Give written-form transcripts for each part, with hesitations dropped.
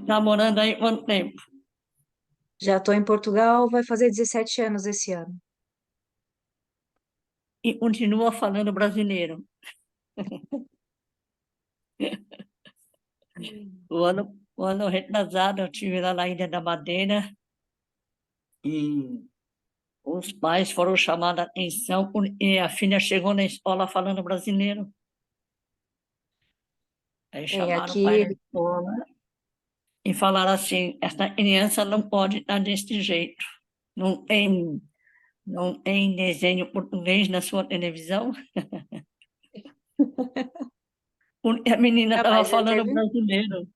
Tá morando aí quanto tempo? Já estou em Portugal, vai fazer 17 anos esse ano. E continua falando brasileiro. O ano retrasado eu estive lá na Ilha da Madeira e os pais foram chamar a atenção e a filha chegou na escola falando brasileiro. Aí É, chamaram o pai da aqui, escola e falaram assim, essa criança não pode estar desse jeito. Não tem, não tem desenho português na sua televisão, porque a menina ah, estava mas falando brasileiro.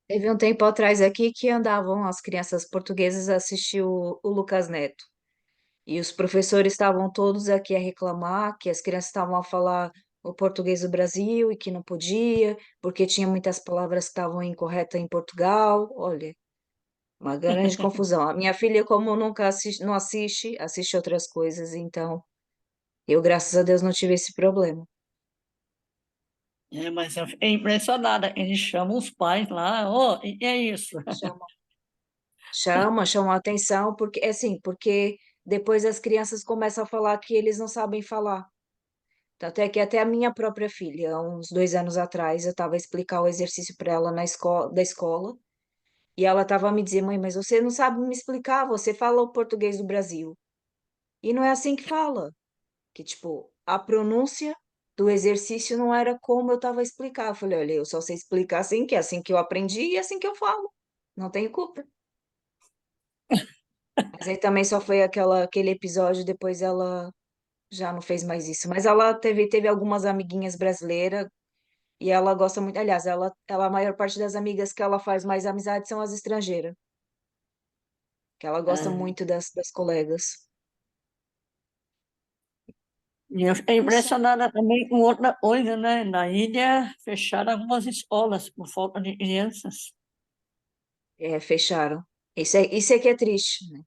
teve um tempo atrás aqui que andavam as crianças portuguesas a assistir o Lucas Neto. E os professores estavam todos aqui a reclamar que as crianças estavam a falar o português do Brasil e que não podia, porque tinha muitas palavras que estavam incorretas em Portugal. Olha, uma grande confusão. A minha filha, como nunca assiste, não assiste, assiste outras coisas, então eu, graças a Deus, não tive esse problema. É, mas eu fiquei impressionada. Eles chamam os pais lá, oh, e é isso? Chama a atenção, porque é assim, porque depois as crianças começam a falar que eles não sabem falar. Tanto é que até a minha própria filha, há uns 2 anos atrás, eu estava a explicar o exercício para ela na escola, da escola, e ela estava a me dizer, mãe, mas você não sabe me explicar, você fala o português do Brasil. E não é assim que fala, que tipo, a pronúncia do exercício não era como eu estava a explicar. Eu falei, olha, eu só sei explicar assim, que é assim que eu aprendi e é assim que eu falo. Não tenho culpa. Mas aí também só foi aquele episódio, depois ela já não fez mais isso. Mas ela teve algumas amiguinhas brasileiras e ela gosta muito. Aliás, a maior parte das amigas que ela faz mais amizade são as estrangeiras, que ela gosta É, muito das colegas. e eu fiquei Isso. impressionada também com outra coisa, né? Na ilha fecharam algumas escolas por falta de crianças. É, fecharam. Isso é que é triste, né?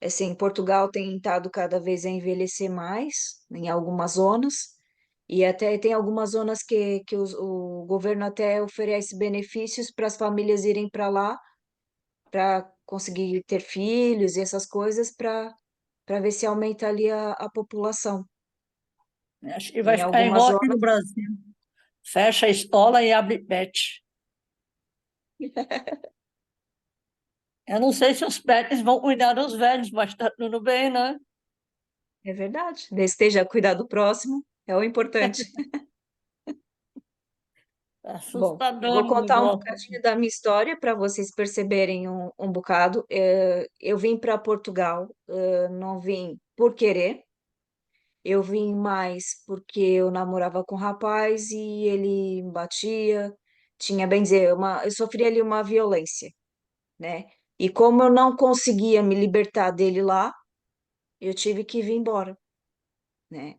Assim, Portugal tem estado cada vez a envelhecer mais em algumas zonas, e até tem algumas zonas que o governo até oferece benefícios para as famílias irem para lá para conseguir ter filhos e essas coisas para ver se aumenta ali a população. Acho que vai Em ficar algumas igual aqui no zonas, Brasil. Fecha a escola e abre pet. Eu não sei se os pets vão cuidar dos velhos, mas tá tudo bem, né? é verdade, desde que esteja a cuidar do próximo, é o importante. É Bom, eu assustador vou o contar um negócio. bocadinho da minha história para vocês perceberem um bocado. Eu vim para Portugal, não vim por querer, eu vim mais porque eu namorava com um rapaz e ele me batia, tinha, bem dizer, eu sofri ali uma violência, né? E como eu não conseguia me libertar dele lá, eu tive que vir embora, né?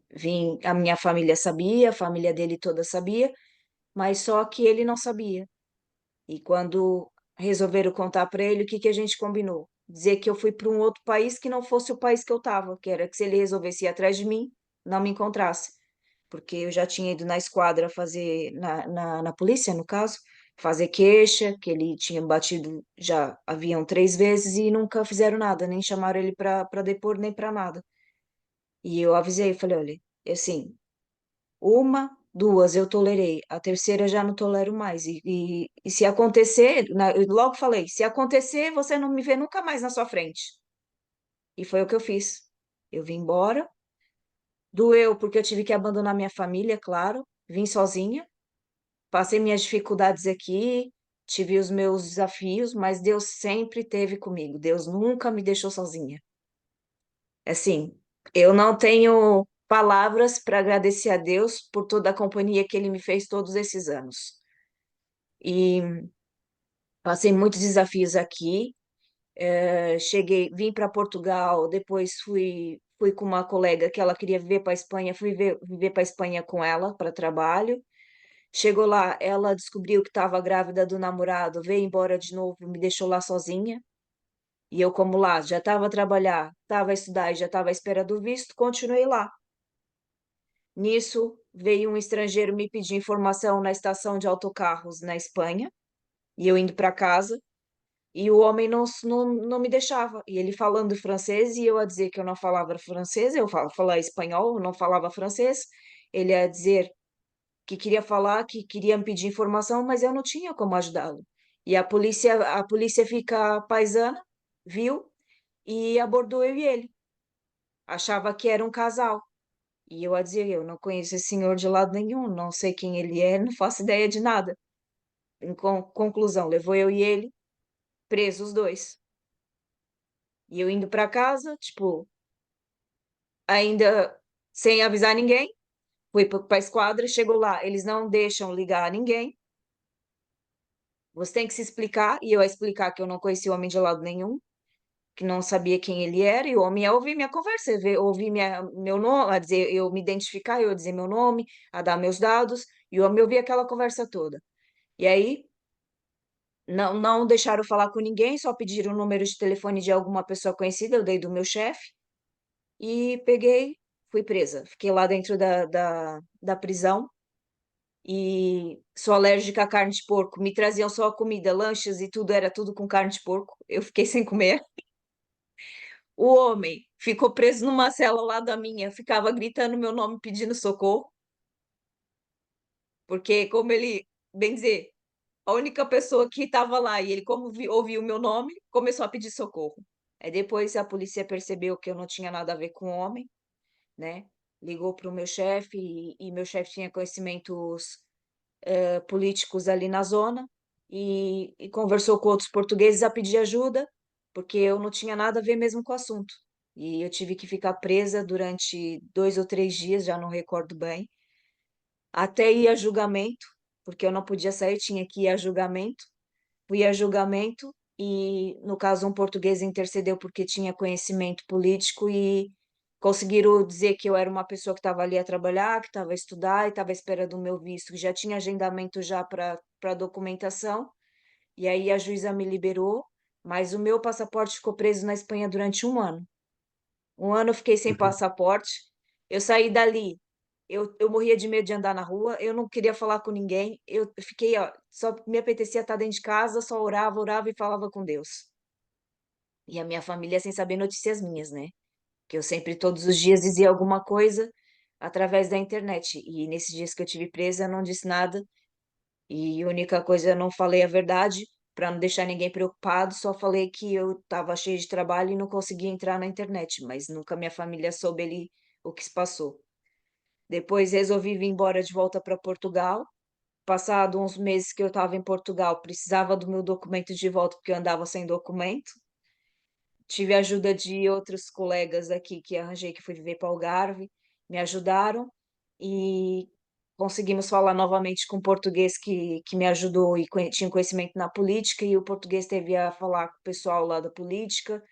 A minha família sabia, a família dele toda sabia, mas só que ele não sabia. E quando resolveram contar para ele, o que que a gente combinou? Dizer que eu fui para um outro país que não fosse o país que eu estava, que era que se ele resolvesse ir atrás de mim, não me encontrasse. Porque eu já tinha ido na esquadra fazer, na polícia, no caso, fazer queixa, que ele tinha batido já haviam 3 vezes e nunca fizeram nada, nem chamaram ele para depor, nem para nada. E eu avisei, falei, olha, assim, uma, duas eu tolerei, a terceira já não tolero mais. E se acontecer, eu logo falei, se acontecer, você não me vê nunca mais na sua frente. E foi o que eu fiz. Eu vim embora, doeu porque eu tive que abandonar minha família, claro, vim sozinha, passei minhas dificuldades aqui, tive os meus desafios, mas Deus sempre esteve comigo. Deus nunca me deixou sozinha. Assim, eu não tenho palavras para agradecer a Deus por toda a companhia que Ele me fez todos esses anos. E passei muitos desafios aqui. Vim para Portugal, depois fui com uma colega que ela queria viver para a Espanha, fui viver para a Espanha com ela para trabalho. Chegou lá, ela descobriu que estava grávida do namorado, veio embora de novo, me deixou lá sozinha. E eu, como lá, já estava a trabalhar, estava a estudar e já estava à espera do visto, continuei lá. Nisso, veio um estrangeiro me pedir informação na estação de autocarros na Espanha, e eu indo para casa, e o homem não me deixava. E ele falando francês, e eu a dizer que eu não falava francês, eu falava espanhol, eu não falava francês. Ele a dizer que queria falar, que queria me pedir informação, mas eu não tinha como ajudá-lo. E a polícia fica paisana, viu e abordou eu e ele. Achava que era um casal. E eu a dizer, eu não conheço esse senhor de lado nenhum, não sei quem ele é, não faço ideia de nada. Em conclusão, levou eu e ele presos os dois. E eu indo para casa, tipo, ainda sem avisar ninguém, fui para a esquadra, chegou lá, eles não deixam ligar a ninguém. Você tem que se explicar, e eu a explicar que eu não conhecia o homem de lado nenhum, que não sabia quem ele era, e o homem ia ouvir minha conversa, ouvir meu nome, a dizer, eu me identificar, eu dizer meu nome, a dar meus dados, e o homem ouvia aquela conversa toda. E aí, não deixaram falar com ninguém, só pediram o número de telefone de alguma pessoa conhecida, eu dei do meu chefe, e peguei, fui presa. Fiquei lá dentro da prisão, e sou alérgica à carne de porco. Me traziam só a comida, lanches e tudo, era tudo com carne de porco. Eu fiquei sem comer. O homem ficou preso numa cela lá da minha, ficava gritando meu nome pedindo socorro, porque como ele, bem dizer, a única pessoa que estava lá e ele como ouviu o meu nome, começou a pedir socorro. Aí depois a polícia percebeu que eu não tinha nada a ver com o homem, né? Ligou para o meu chefe e meu chefe tinha conhecimentos políticos ali na zona e conversou com outros portugueses a pedir ajuda, porque eu não tinha nada a ver mesmo com o assunto. E eu tive que ficar presa durante 2 ou 3 dias, já não recordo bem, até ir a julgamento, porque eu não podia sair, tinha que ir a julgamento. Fui a julgamento e, no caso, um português intercedeu porque tinha conhecimento político e conseguiram dizer que eu era uma pessoa que estava ali a trabalhar, que estava a estudar e estava à espera do meu visto, que já tinha agendamento já para documentação. E aí a juíza me liberou, mas o meu passaporte ficou preso na Espanha durante um ano. Um ano eu fiquei sem passaporte. Eu saí dali. Eu morria de medo de andar na rua, eu não queria falar com ninguém. Eu fiquei, ó, só me apetecia estar dentro de casa, só orava, orava e falava com Deus. E a minha família sem saber notícias minhas, né? Que eu sempre, todos os dias, dizia alguma coisa através da internet. E nesses dias que eu tive presa, eu não disse nada. E a única coisa, eu não falei a verdade, para não deixar ninguém preocupado, só falei que eu estava cheia de trabalho e não conseguia entrar na internet, mas nunca minha família soube ali o que se passou. Depois resolvi vir embora de volta para Portugal. Passado uns meses que eu estava em Portugal, precisava do meu documento de volta porque eu andava sem documento. Tive a ajuda de outros colegas aqui que arranjei que fui viver para Algarve, me ajudaram e conseguimos falar novamente com o português que me ajudou e tinha conhecimento na política, e o português teve a falar com o pessoal lá da política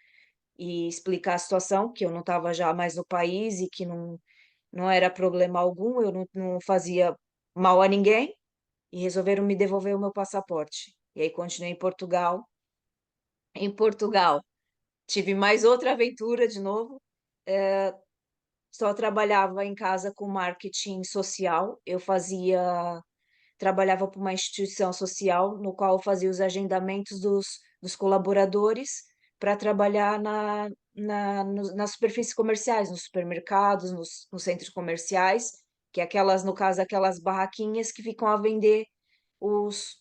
e explicar a situação, que eu não estava já mais no país e que não era problema algum, eu não fazia mal a ninguém, e resolveram me devolver o meu passaporte. E aí continuei em Portugal. Em Portugal, tive mais outra aventura de novo. Só trabalhava em casa com marketing social. Trabalhava para uma instituição social no qual eu fazia os agendamentos dos colaboradores para trabalhar nas superfícies comerciais, nos supermercados, nos centros comerciais, que é aquelas, no caso, aquelas barraquinhas que ficam a vender os,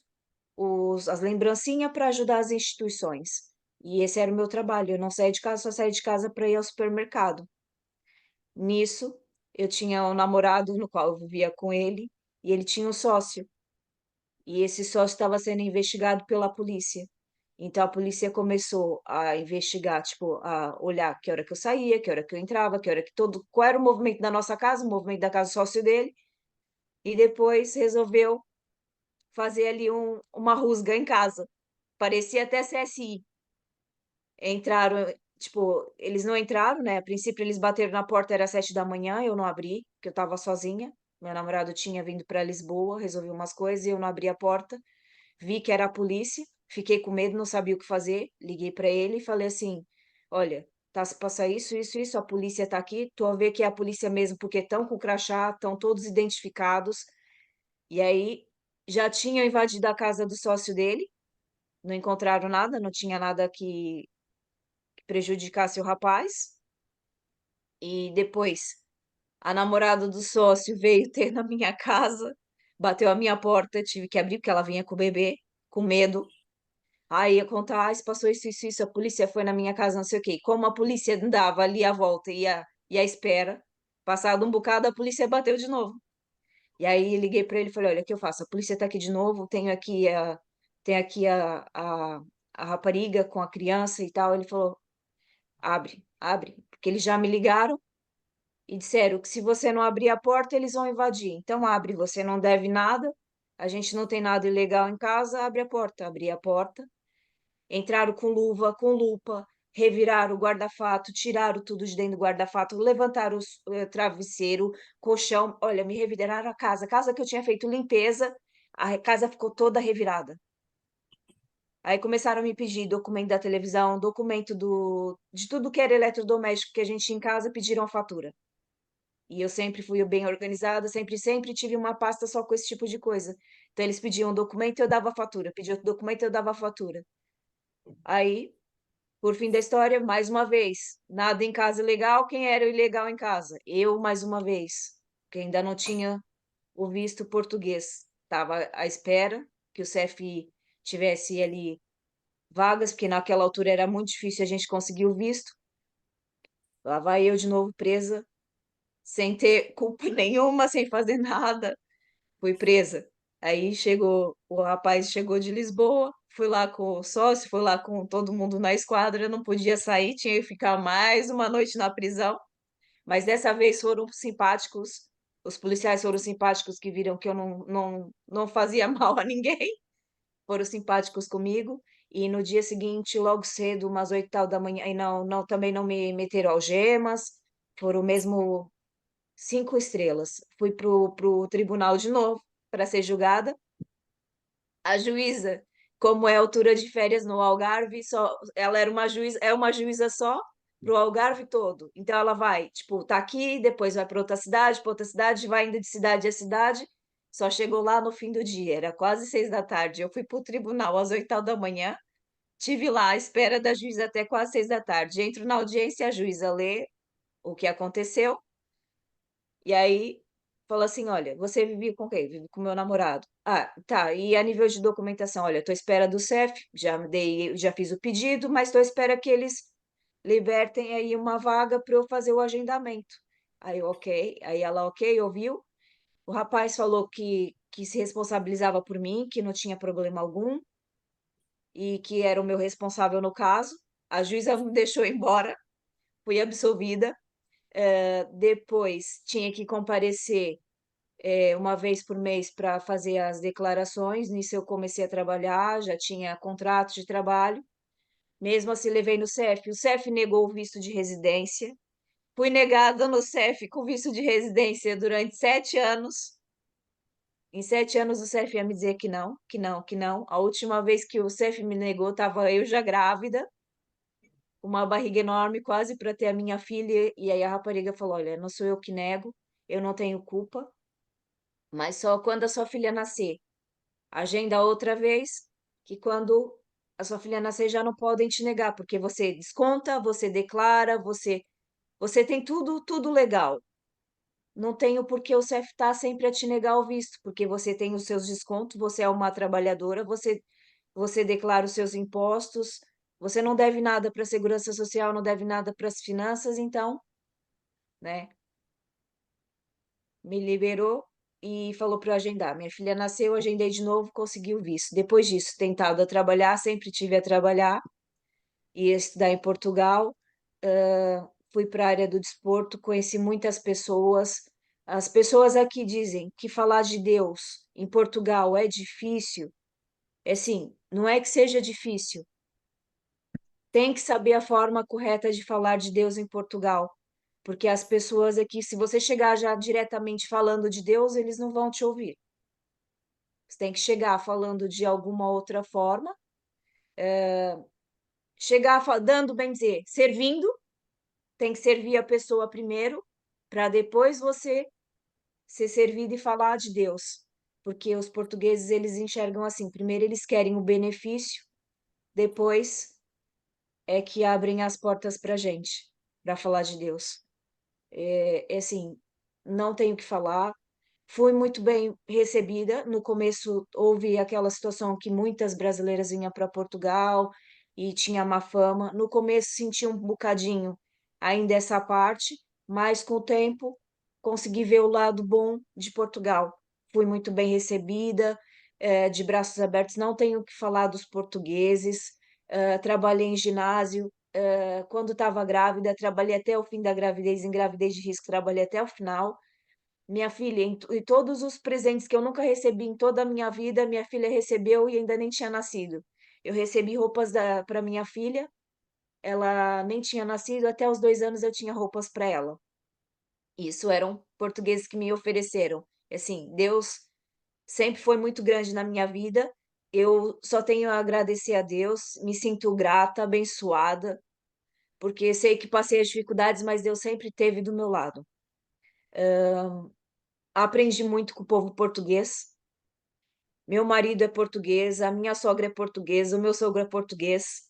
as lembrancinhas para ajudar as instituições. E esse era o meu trabalho. Eu não saía de casa, só saía de casa para ir ao supermercado. Nisso, eu tinha um namorado no qual eu vivia com ele, e ele tinha um sócio. E esse sócio estava sendo investigado pela polícia. Então a polícia começou a investigar, tipo, a olhar que hora que eu saía, que hora que eu entrava, que hora que qual era o movimento da nossa casa, o movimento da casa do sócio dele, e depois resolveu fazer ali uma rusga em casa. Parecia até CSI. Entraram, tipo, eles não entraram, né? A princípio eles bateram na porta, era 7 da manhã, eu não abri, porque eu tava sozinha. Meu namorado tinha vindo para Lisboa, resolveu umas coisas e eu não abri a porta. Vi que era a polícia, fiquei com medo, não sabia o que fazer. Liguei para ele e falei assim: Olha, tá se passar isso, a polícia tá aqui, tu vai ver que é a polícia mesmo, porque estão com crachá, estão todos identificados. E aí já tinham invadido a casa do sócio dele, não encontraram nada, não tinha nada que prejudicasse o rapaz. E depois a namorada do sócio veio ter na minha casa, bateu a minha porta, tive que abrir porque ela vinha com o bebê, com medo. Aí ia contar, se passou isso, a polícia foi na minha casa, não sei o quê. Como a polícia andava ali à volta e à espera, passado um bocado, a polícia bateu de novo. E aí liguei para ele e falei, olha, o que eu faço? A polícia tá aqui de novo, tem aqui a rapariga com a criança e tal. Ele falou, abre, abre, porque eles já me ligaram e disseram que se você não abrir a porta, eles vão invadir. Então abre, você não deve nada, a gente não tem nada ilegal em casa, abre a porta. Abri a porta, entraram com luva, com lupa, reviraram o guarda-fato, tiraram tudo de dentro do guarda-fato, levantaram o travesseiro, colchão, olha, me reviraram a casa que eu tinha feito limpeza, a casa ficou toda revirada. Aí começaram a me pedir documento da televisão, documento de tudo que era eletrodoméstico que a gente tinha em casa, pediram a fatura. E eu sempre fui bem organizada, sempre tive uma pasta só com esse tipo de coisa. Então eles pediam um documento, eu dava a fatura. Pediam outro documento, eu dava a fatura. Aí, por fim da história, mais uma vez, nada em casa ilegal. Quem era o ilegal em casa? Eu, mais uma vez, que ainda não tinha o visto português. Estava à espera que o CFI tivesse ali vagas, porque naquela altura era muito difícil a gente conseguir o visto. Lá vai eu de novo presa, sem ter culpa nenhuma, sem fazer nada. Fui presa. Aí chegou, o rapaz chegou de Lisboa, fui lá com o sócio, fui lá com todo mundo na esquadra, não podia sair, tinha que ficar mais uma noite na prisão. Mas dessa vez foram simpáticos, os policiais foram simpáticos que viram que eu não fazia mal a ninguém, foram simpáticos comigo. E no dia seguinte, logo cedo, umas 8 da manhã, e também não me meteram algemas, foram mesmo 5 estrelas. Fui pro tribunal de novo para ser julgada. A juíza, como é altura de férias no Algarve, só ela era uma juíza, é uma juíza só pro Algarve todo. Então ela vai, tipo, tá aqui, depois vai para outra cidade, vai indo de cidade a cidade. Só chegou lá no fim do dia, era quase 6 da tarde. Eu fui pro tribunal às 8 da manhã, tive lá à espera da juíza até quase 6 da tarde. Entro na audiência, a juíza lê o que aconteceu. E aí falou assim: olha, você vive com quem? Vive com meu namorado. Ah, tá. E a nível de documentação, olha, tô à espera do CEF, já fiz o pedido, mas tô à espera que eles libertem aí uma vaga para eu fazer o agendamento. Aí, ok. Aí ela, ok, ouviu. O rapaz falou que se responsabilizava por mim, que não tinha problema algum e que era o meu responsável no caso. A juíza me deixou embora, fui absolvida. Depois tinha que comparecer uma vez por mês para fazer as declarações. Nisso eu comecei a trabalhar, já tinha contrato de trabalho. Mesmo assim, levei no CEF. O CEF negou o visto de residência. Fui negada no CEF com visto de residência durante 7 anos. Em 7 anos, o CEF ia me dizer que não, que não, que não. A última vez que o CEF me negou, estava eu já grávida, uma barriga enorme, quase para ter a minha filha. E aí a rapariga falou: olha, não sou eu que nego, eu não tenho culpa, mas só quando a sua filha nascer. Agenda outra vez, que quando a sua filha nascer já não podem te negar, porque você desconta, você declara, você tem tudo legal. Não tem o porquê o CEF está sempre a te negar o visto, porque você tem os seus descontos, você é uma trabalhadora, você declara os seus impostos, você não deve nada para a Segurança Social, não deve nada para as finanças, então, né? Me liberou e falou para eu agendar. Minha filha nasceu, eu agendei de novo, consegui o visto. Depois disso, tentado a trabalhar, sempre tive a trabalhar, ia estudar em Portugal, fui para a área do desporto, conheci muitas pessoas. As pessoas aqui dizem que falar de Deus em Portugal é difícil. É assim, não é que seja difícil, tem que saber a forma correta de falar de Deus em Portugal. Porque as pessoas aqui, se você chegar já diretamente falando de Deus, eles não vão te ouvir. Você tem que chegar falando de alguma outra forma, chegar dando, bem dizer, servindo, tem que servir a pessoa primeiro, para depois você ser servido e falar de Deus. Porque os portugueses, eles enxergam assim, primeiro eles querem o benefício, depois é que abrem as portas para gente, para falar de Deus. É assim, não tenho o que falar. Fui muito bem recebida. No começo houve aquela situação que muitas brasileiras vinham para Portugal e tinha má fama. No começo senti um bocadinho ainda essa parte, mas com o tempo consegui ver o lado bom de Portugal. Fui muito bem recebida, de braços abertos. Não tenho o que falar dos portugueses. Trabalhei em ginásio. Quando estava grávida, trabalhei até o fim da gravidez, em gravidez de risco, trabalhei até o final. Minha filha, e todos os presentes que eu nunca recebi em toda a minha vida, minha filha recebeu e ainda nem tinha nascido. Eu recebi roupas para minha filha, ela nem tinha nascido, até os 2 anos eu tinha roupas para ela. Isso eram portugueses que me ofereceram. Assim, Deus sempre foi muito grande na minha vida. Eu só tenho a agradecer a Deus, me sinto grata, abençoada, porque sei que passei as dificuldades, mas Deus sempre esteve do meu lado. Aprendi muito com o povo português. Meu marido é português, a minha sogra é portuguesa, o meu sogro é português.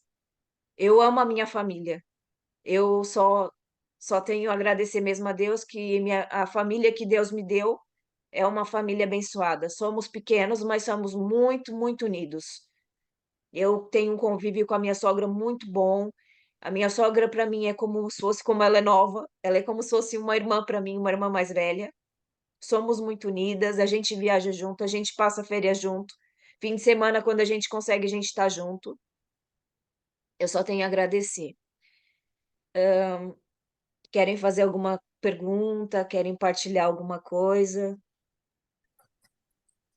Eu amo a minha família. Eu só tenho a agradecer mesmo a Deus que a família que Deus me deu é uma família abençoada. Somos pequenos, mas somos muito, muito unidos. Eu tenho um convívio com a minha sogra muito bom. A minha sogra para mim é como se fosse, como ela é nova, ela é como se fosse uma irmã para mim, uma irmã mais velha. Somos muito unidas, a gente viaja junto, a gente passa férias junto. Fim de semana, quando a gente consegue, a gente está junto. Eu só tenho a agradecer. Querem fazer alguma pergunta? Querem partilhar alguma coisa?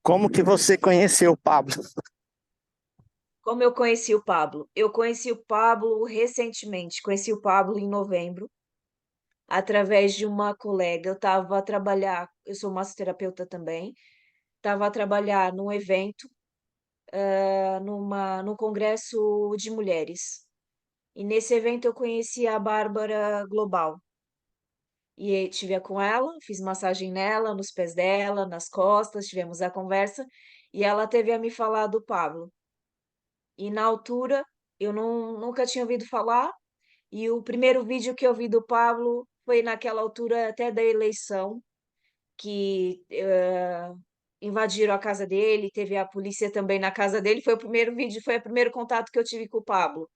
Como que você conheceu o Pablo? Como eu conheci o Pablo? Eu conheci o Pablo recentemente, conheci o Pablo em novembro, através de uma colega. Eu estava a trabalhar, eu sou massoterapeuta também, estava a trabalhar num evento, num congresso de mulheres. E nesse evento eu conheci a Bárbara Global. E estive com ela, fiz massagem nela, nos pés dela, nas costas, tivemos a conversa. E ela teve a me falar do Pablo. E na altura eu nunca tinha ouvido falar. E o primeiro vídeo que eu vi do Pablo foi naquela altura até da eleição, que invadiram a casa dele, teve a polícia também na casa dele. Foi o primeiro vídeo, foi o primeiro contato que eu tive com o Pablo.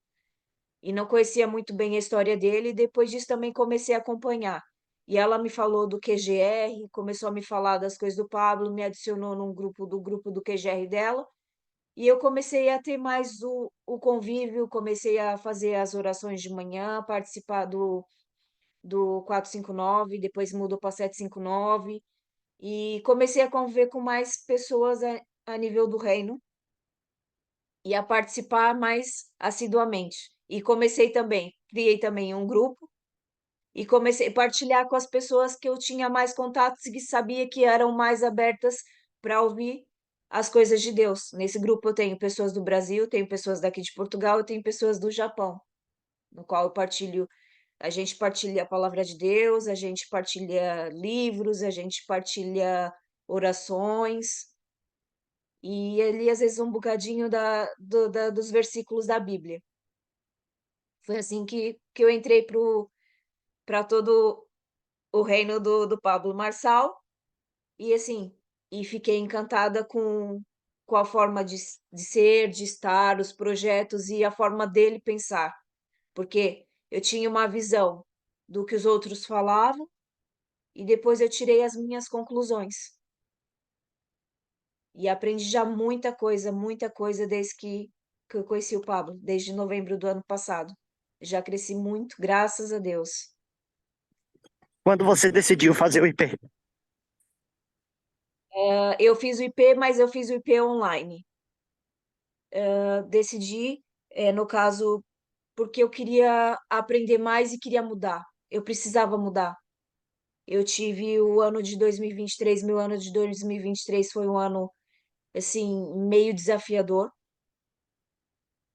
E não conhecia muito bem a história dele, e depois disso também comecei a acompanhar. E ela me falou do QGR, começou a me falar das coisas do Pablo, me adicionou num grupo do QGR dela, e eu comecei a ter mais o convívio, comecei a fazer as orações de manhã, participar do 459, depois mudou para 759, e comecei a conviver com mais pessoas a nível do reino, e a participar mais assiduamente. E comecei também, criei também um grupo e comecei a partilhar com as pessoas que eu tinha mais contatos e que sabia que eram mais abertas para ouvir as coisas de Deus. Nesse grupo eu tenho pessoas do Brasil, tenho pessoas daqui de Portugal, eu tenho pessoas do Japão, no qual eu partilho, a gente partilha a palavra de Deus, a gente partilha livros, a gente partilha orações e ali às vezes um bocadinho dos versículos da Bíblia. Foi assim que eu entrei para todo o reino do Pablo Marçal e assim, e fiquei encantada com a forma de ser, de estar, os projetos e a forma dele pensar, porque eu tinha uma visão do que os outros falavam e depois eu tirei as minhas conclusões. E aprendi já muita coisa desde que eu conheci o Pablo, desde novembro do ano passado. Já cresci muito, graças a Deus. Quando você decidiu fazer o IP? Eu fiz o IP, mas eu fiz o IP online. Decidi, no caso, porque eu queria aprender mais e queria mudar. Eu precisava mudar. Eu tive o ano de 2023, meu ano de 2023 foi um ano, assim, meio desafiador.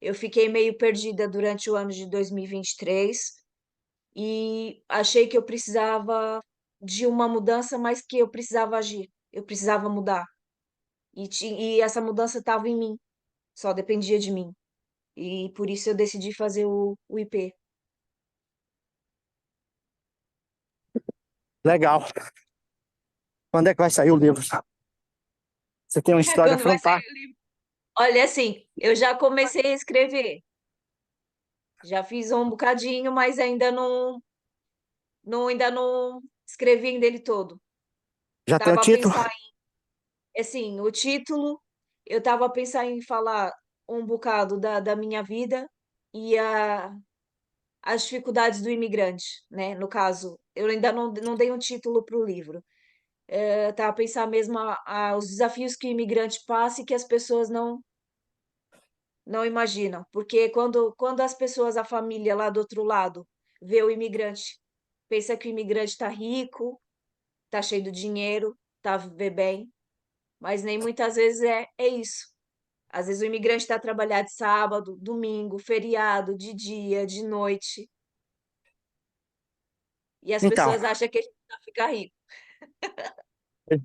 Eu fiquei meio perdida durante o ano de 2023 e achei que eu precisava de uma mudança, mas que eu precisava agir, eu precisava mudar. E essa mudança estava em mim, só dependia de mim. E por isso eu decidi fazer o IP. Legal. Quando é que vai sair o livro? Você tem uma história Quando vai sair fantástica. o livro? Olha, assim, eu já comecei a escrever, já fiz um bocadinho, mas ainda não escrevi ainda ele todo. Já tem o Tava a título? pensar assim, o título, eu estava a pensar em falar um bocado da minha vida e as dificuldades do imigrante, né? No caso, eu ainda não dei um título para o livro. Estava a pensar mesmo os desafios que o imigrante passa e que as pessoas não imaginam. Porque quando as pessoas, a família lá do outro lado, vê o imigrante, pensa que o imigrante está rico, está cheio de dinheiro, está a viver bem, mas nem muitas vezes é isso. Às vezes o imigrante está a trabalhar de sábado, domingo, feriado, de dia, de noite, e as Então, pessoas acham que ele vai ficar rico. deixa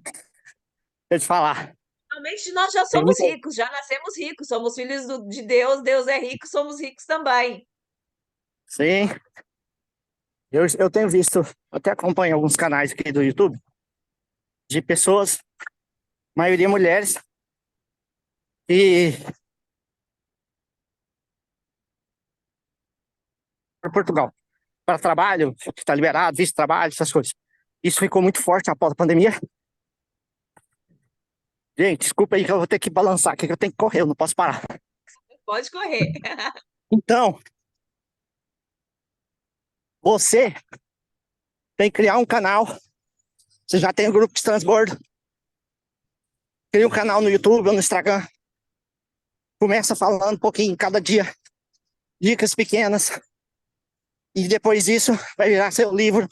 eu te falar. Realmente nós já Tem somos muita... ricos, já nascemos ricos, somos filhos de Deus, Deus é rico, somos ricos também. Sim, eu tenho visto, eu até acompanho alguns canais aqui do YouTube de pessoas, maioria mulheres, e para Portugal, para trabalho, que está liberado, visto de trabalho, essas coisas. Isso ficou muito forte após a pandemia. Gente, desculpa aí que eu vou ter que balançar aqui, que eu tenho que correr, eu não posso parar. Pode correr. Então, você tem que criar um canal. Você já tem o grupo de transbordo. Cria um canal no YouTube ou no Instagram. Começa falando um pouquinho cada dia, dicas pequenas. E depois disso vai virar seu livro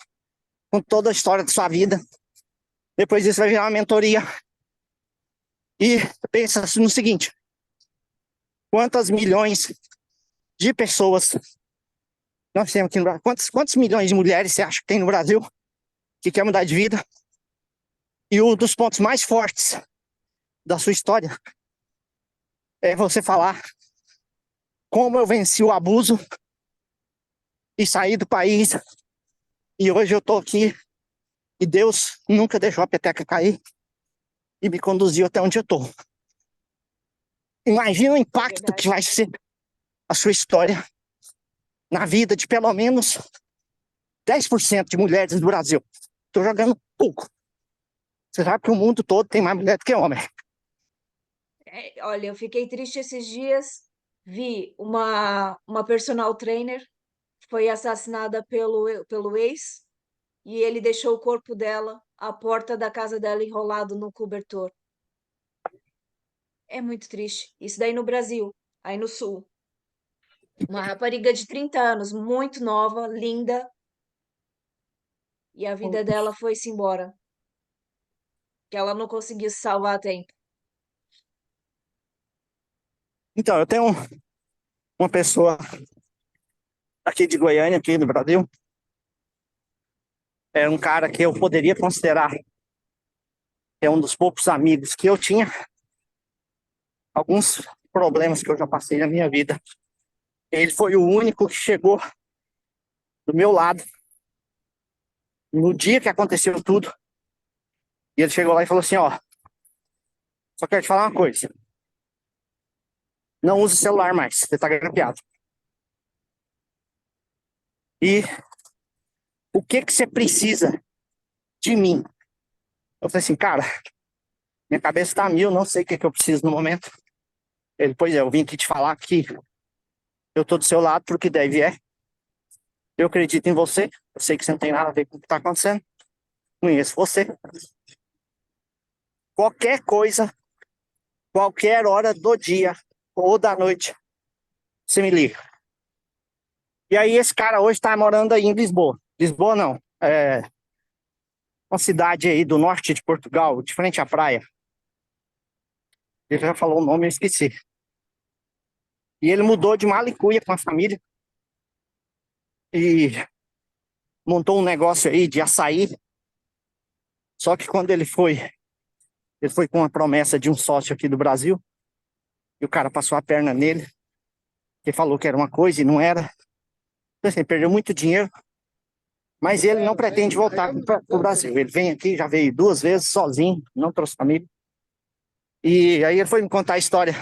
com toda a história da sua vida. Depois disso vai virar uma mentoria. E pensa no seguinte: quantas milhões de pessoas nós temos aqui no Brasil? Quantos milhões de mulheres você acha que tem no Brasil que quer mudar de vida? E um dos pontos mais fortes da sua história é você falar como eu venci o abuso e saí do país. E hoje eu tô aqui e Deus nunca deixou a peteca cair e me conduziu até onde eu tô. Imagina o É impacto que verdade. vai ser a sua história na vida de pelo menos 10% de mulheres do Brasil. Tô jogando pouco. Você sabe que o mundo todo tem mais mulher do que homem. Olha, eu fiquei triste esses dias. Vi uma personal trainer foi assassinada pelo ex e ele deixou o corpo dela à porta da casa dela enrolado no cobertor. É muito triste. Isso daí no Brasil, aí no sul. Uma rapariga de 30 anos, muito nova, linda, e a vida dela foi-se embora, que ela não conseguiu se salvar a tempo. Então, eu tenho uma pessoa aqui de Goiânia, aqui no Brasil, é um cara que eu poderia considerar é um dos poucos amigos que eu tinha. Alguns problemas que eu já passei na minha vida. Ele foi o único que chegou do meu lado no dia que aconteceu tudo. E ele chegou lá e falou assim: ó, só quero te falar uma coisa. Não use celular mais, você tá grampeado. E o que que você precisa de mim? Eu falei assim, cara, minha cabeça tá a mil, não sei o que que eu preciso no momento. Ele, pois é, eu vim aqui te falar que eu tô do seu lado porque deve é. Eu acredito em você, eu sei que você não tem nada a ver com o que tá acontecendo. Conheço você. Qualquer coisa, qualquer hora do dia ou da noite, você me liga. E aí esse cara hoje tá morando aí em Lisboa. Lisboa não, é uma cidade aí do norte de Portugal, de frente à praia. Ele já falou o nome, eu esqueci. E ele mudou de Malicuia com a família. E montou um negócio aí de açaí. Só que quando ele foi com a promessa de um sócio aqui do Brasil, e o cara passou a perna nele, que falou que era uma coisa e não era. Então, assim, perdeu muito dinheiro, mas ele não pretende voltar para o Brasil. Ele vem aqui, já veio 2 vezes sozinho, não trouxe família. E aí ele foi me contar a história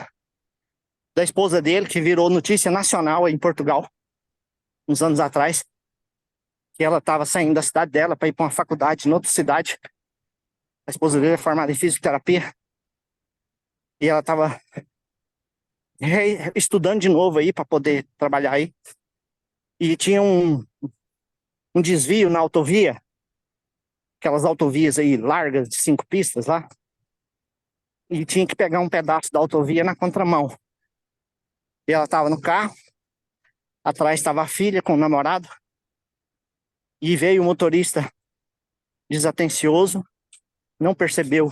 da esposa dele, que virou notícia nacional em Portugal, uns anos atrás, que ela estava saindo da cidade dela para ir para uma faculdade em outra cidade. A esposa dele é formada em fisioterapia e ela estava estudando de novo aí para poder trabalhar aí. E tinha um desvio na autovia, aquelas autovias aí largas de 5 pistas lá, e tinha que pegar um pedaço da autovia na contramão. E ela estava no carro, atrás estava a filha com o namorado, e veio o motorista desatencioso, não percebeu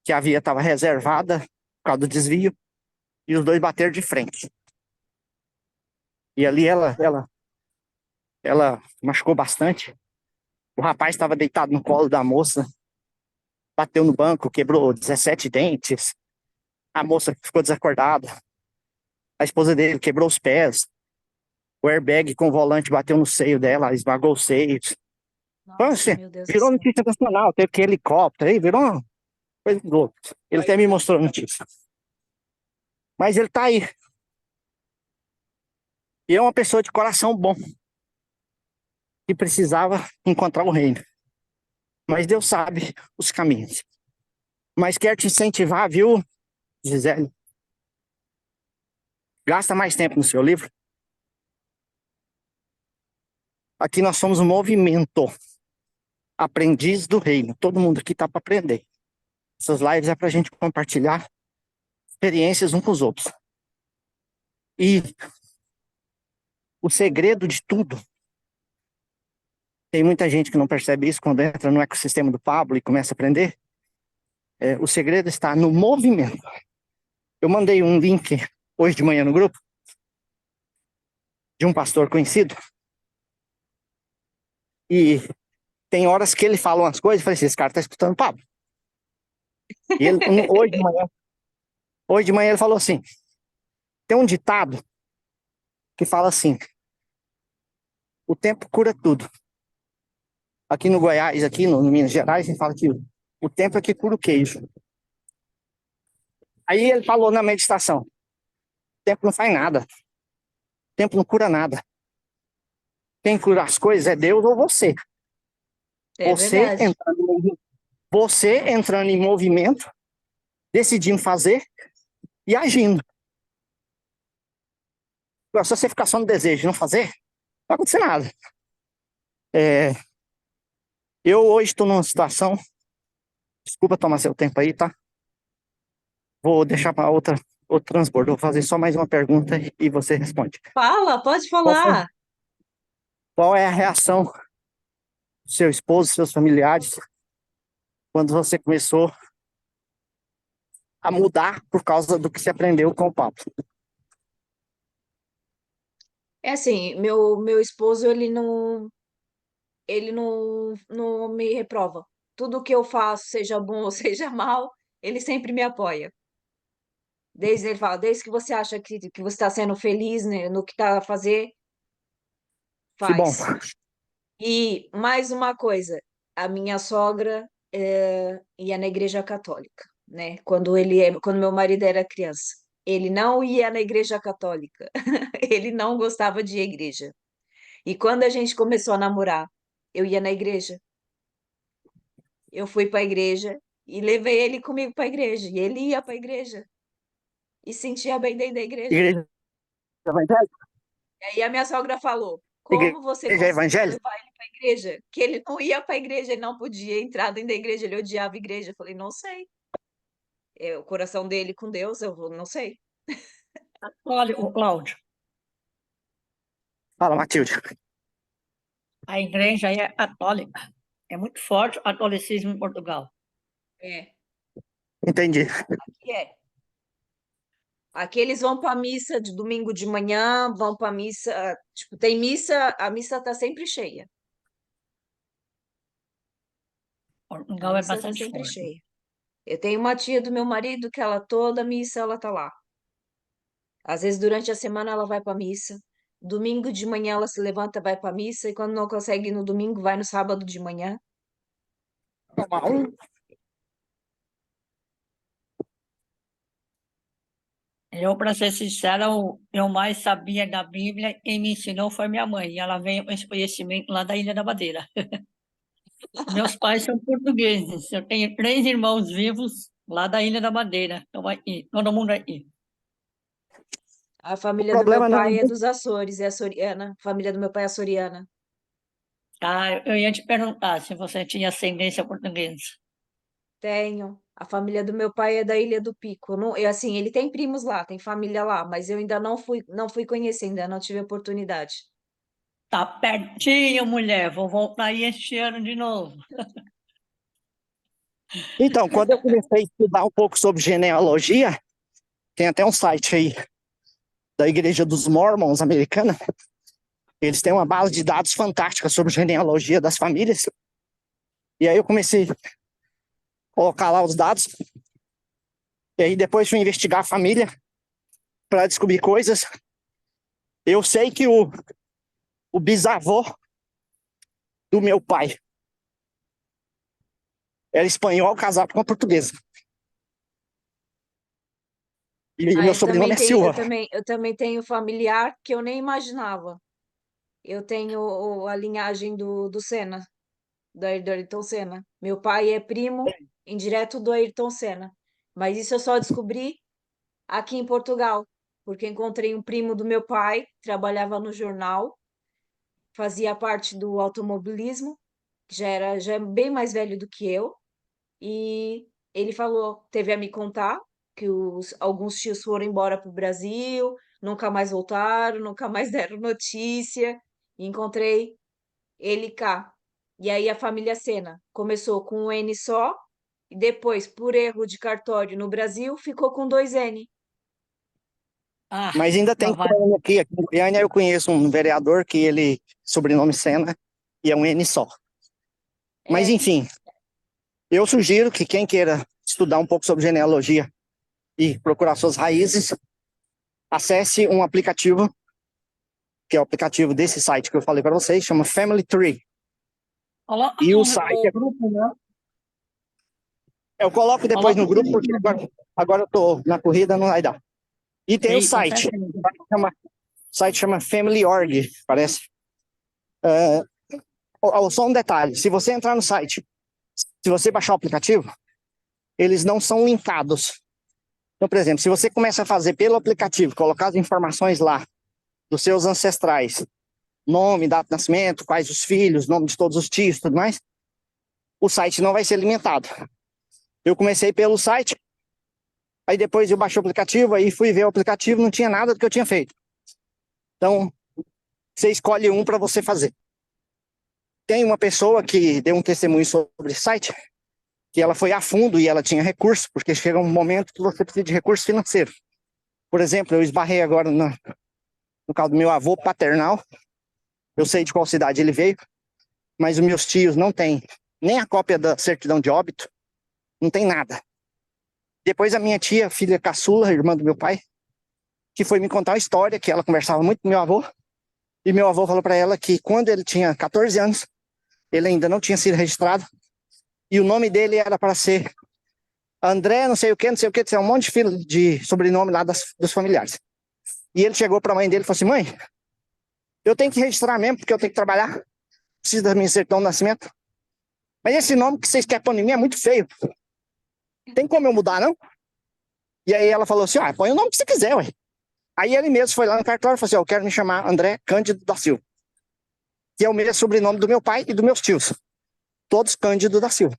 que a via estava reservada por causa do desvio, e os dois bateram de frente. E ali ela machucou bastante. O rapaz estava deitado no colo da moça, bateu no banco, quebrou 17 dentes. A moça ficou desacordada. A esposa dele quebrou os pés. O airbag com o volante bateu no seio dela, esmagou os seios. Então, Nossa, assim, meu Deus do virou céu. notícia nacional, teve que ir helicóptero, aí virou uma coisa louca. Ele até me mostrou a notícia. Mas ele tá aí. E é uma pessoa de coração bom, que precisava encontrar o reino. Mas Deus sabe os caminhos. Mas quer te incentivar, viu, Gisele? Gasta mais tempo no seu livro. Aqui nós somos um movimento. Aprendiz do reino. Todo mundo aqui tá para aprender. Essas lives é para a gente compartilhar experiências uns com os outros. E o segredo de tudo, tem muita gente que não percebe isso quando entra no ecossistema do Pablo e começa a aprender. O segredo está no movimento. Eu mandei um link hoje de manhã no grupo de um pastor conhecido. E tem horas que ele fala umas coisas, eu falei assim, esse cara tá escutando o Pablo. E ele, hoje de manhã ele falou assim, tem um ditado que fala assim, o tempo cura tudo. Aqui no Goiás, aqui no Minas Gerais, a gente fala que o tempo é que cura o queijo. Aí ele falou na meditação, o tempo não faz nada. O tempo não cura nada. Quem cura as coisas é Deus ou você. É verdade. Você entrando em movimento, decidindo fazer e agindo. Agora, se você ficar só no desejo e não fazer, não vai acontecer nada. Eu hoje estou numa situação, desculpa tomar seu tempo aí, tá? Vou deixar para outro transbordo. Vou fazer só mais uma pergunta e você responde. Fala, pode Qual falar. qual é a reação do seu esposo, seus familiares, quando você começou a mudar por causa do que você aprendeu com o papo? É assim, meu esposo, ele não me reprova. Tudo que eu faço, seja bom ou seja mal, ele sempre me apoia. Ele fala, desde que você acha que você está sendo feliz, né, no que está a fazer, Que bom. faz. E mais uma coisa, a minha sogra ia na igreja católica, né? Quando meu marido era criança, ele não ia na igreja católica, ele não gostava de ir à igreja. E quando a gente começou a namorar, eu ia na igreja. Eu fui para a igreja e levei ele comigo para a igreja. E ele ia para a igreja e sentia bem dentro da igreja. Igreja evangélica? E aí a minha sogra falou: Como você Igreja conseguiu evangélica? levar ele para a igreja? Que ele não ia para a igreja, ele não podia entrar dentro da igreja, ele odiava a igreja. Eu falei: Não sei. É o coração dele com Deus, não sei. Olha, o Cláudio, Fala, Matilde. a igreja é católica. É muito forte o catolicismo em Portugal. É, Entendi. aqui é. Aqui eles vão para a missa de domingo de manhã, vão para a missa, tipo, tem missa, a missa tá sempre cheia. Portugal A é missa está bastante sempre forte. cheia. Eu tenho uma tia do meu marido que ela toda missa ela tá lá. Às vezes durante a semana ela vai para missa. Domingo de manhã ela se levanta, vai para missa e quando não consegue ir no domingo vai no sábado de manhã. Normal. Eu, para ser sincera, eu mais sabia da Bíblia, quem me ensinou foi minha mãe, e ela veio com esse conhecimento lá da Ilha da Madeira. Meus pais são portugueses, eu tenho 3 irmãos vivos lá da Ilha da Madeira, estão aqui, todo mundo aqui. A O família do meu problema não pai é é. dos Açores, é açoriana. A família do meu pai é açoriana. Ah, eu ia te perguntar se você tinha ascendência portuguesa. Tenho. A família do meu pai é da Ilha do Pico. Não, eu, assim, ele tem primos lá, tem família lá, mas eu ainda não fui conhecer, ainda não tive oportunidade. Tá pertinho, mulher, vou voltar aí este ano de novo. Então, quando eu comecei a estudar um pouco sobre genealogia, tem até um site aí da Igreja dos Mormons americana. Eles têm uma base de dados fantástica sobre genealogia das famílias. E aí eu comecei a colocar lá os dados. E aí depois fui investigar a família para descobrir coisas. Eu sei que o bisavô do meu pai era espanhol casado com uma portuguesa. E Ah, meu eu também sobrenome é tenho, Silva. eu também tenho familiar que eu nem imaginava. Eu tenho a linhagem do Senna, do Ayrton Senna. Meu pai é primo indireto do Ayrton Senna. Mas isso eu só descobri aqui em Portugal, porque encontrei um primo do meu pai, trabalhava no jornal, fazia parte do automobilismo, já é bem mais velho do que eu, e ele falou, teve a me contar que alguns tios foram embora para o Brasil, nunca mais voltaram, nunca mais deram notícia, e encontrei ele cá. E aí a família Sena começou com um N só, e depois, por erro de cartório no Brasil, ficou com 2 N. Ah, Mas ainda tem mas vai. aqui em Goiânia eu conheço um vereador que ele, sobrenome Sena, e é um N só. Mas É, enfim, eu sugiro que quem queira estudar um pouco sobre genealogia e procurar suas raízes, acesse um aplicativo, que é o aplicativo desse site que eu falei para vocês, chama Family Tree. Coloca E o no site, grupo, né? eu coloco depois Coloca no o grupo, link porque no grupo. agora eu tô na corrida, não vai dar. E tem o Sim, com site, certeza. o site chama Family Org, parece. Só um detalhe, se você entrar no site, se você baixar o aplicativo, eles não são linkados. Então, por exemplo, se você começa a fazer pelo aplicativo, colocar as informações lá dos seus ancestrais, nome, data de nascimento, quais os filhos, nome de todos os tios, tudo mais, o site não vai ser alimentado. Eu comecei pelo site, aí depois eu baixei o aplicativo, aí fui ver o aplicativo, não tinha nada do que eu tinha feito. Então, você escolhe um para você fazer. Tem uma pessoa que deu um testemunho sobre esse site, que ela foi a fundo e ela tinha recurso, porque chega um momento que você precisa de recurso financeiro. Por exemplo, eu esbarrei agora no caso do meu avô paternal, eu sei de qual cidade ele veio, mas os meus tios não têm nem a cópia da certidão de óbito, não tem nada. Depois a minha tia, filha caçula, irmã do meu pai, que foi me contar uma história que ela conversava muito com meu avô, e meu avô falou para ela que quando ele tinha 14 anos, ele ainda não tinha sido registrado, e o nome dele era para ser André, não sei o que, não sei o que, um monte de filho de sobrenome lá dos familiares. E ele chegou para a mãe dele e falou assim: mãe, eu tenho que registrar mesmo, porque eu tenho que trabalhar, preciso da minha certidão de nascimento. Mas esse nome que vocês querem pôr em mim é muito feio. Tem como eu mudar, não? E aí ela falou assim: põe o nome que você quiser, ué. Aí ele mesmo foi lá no cartório e falou assim: eu quero me chamar André Cândido da Silva, que é o mesmo sobrenome do meu pai e dos meus tios. Todos Cândido da Silva.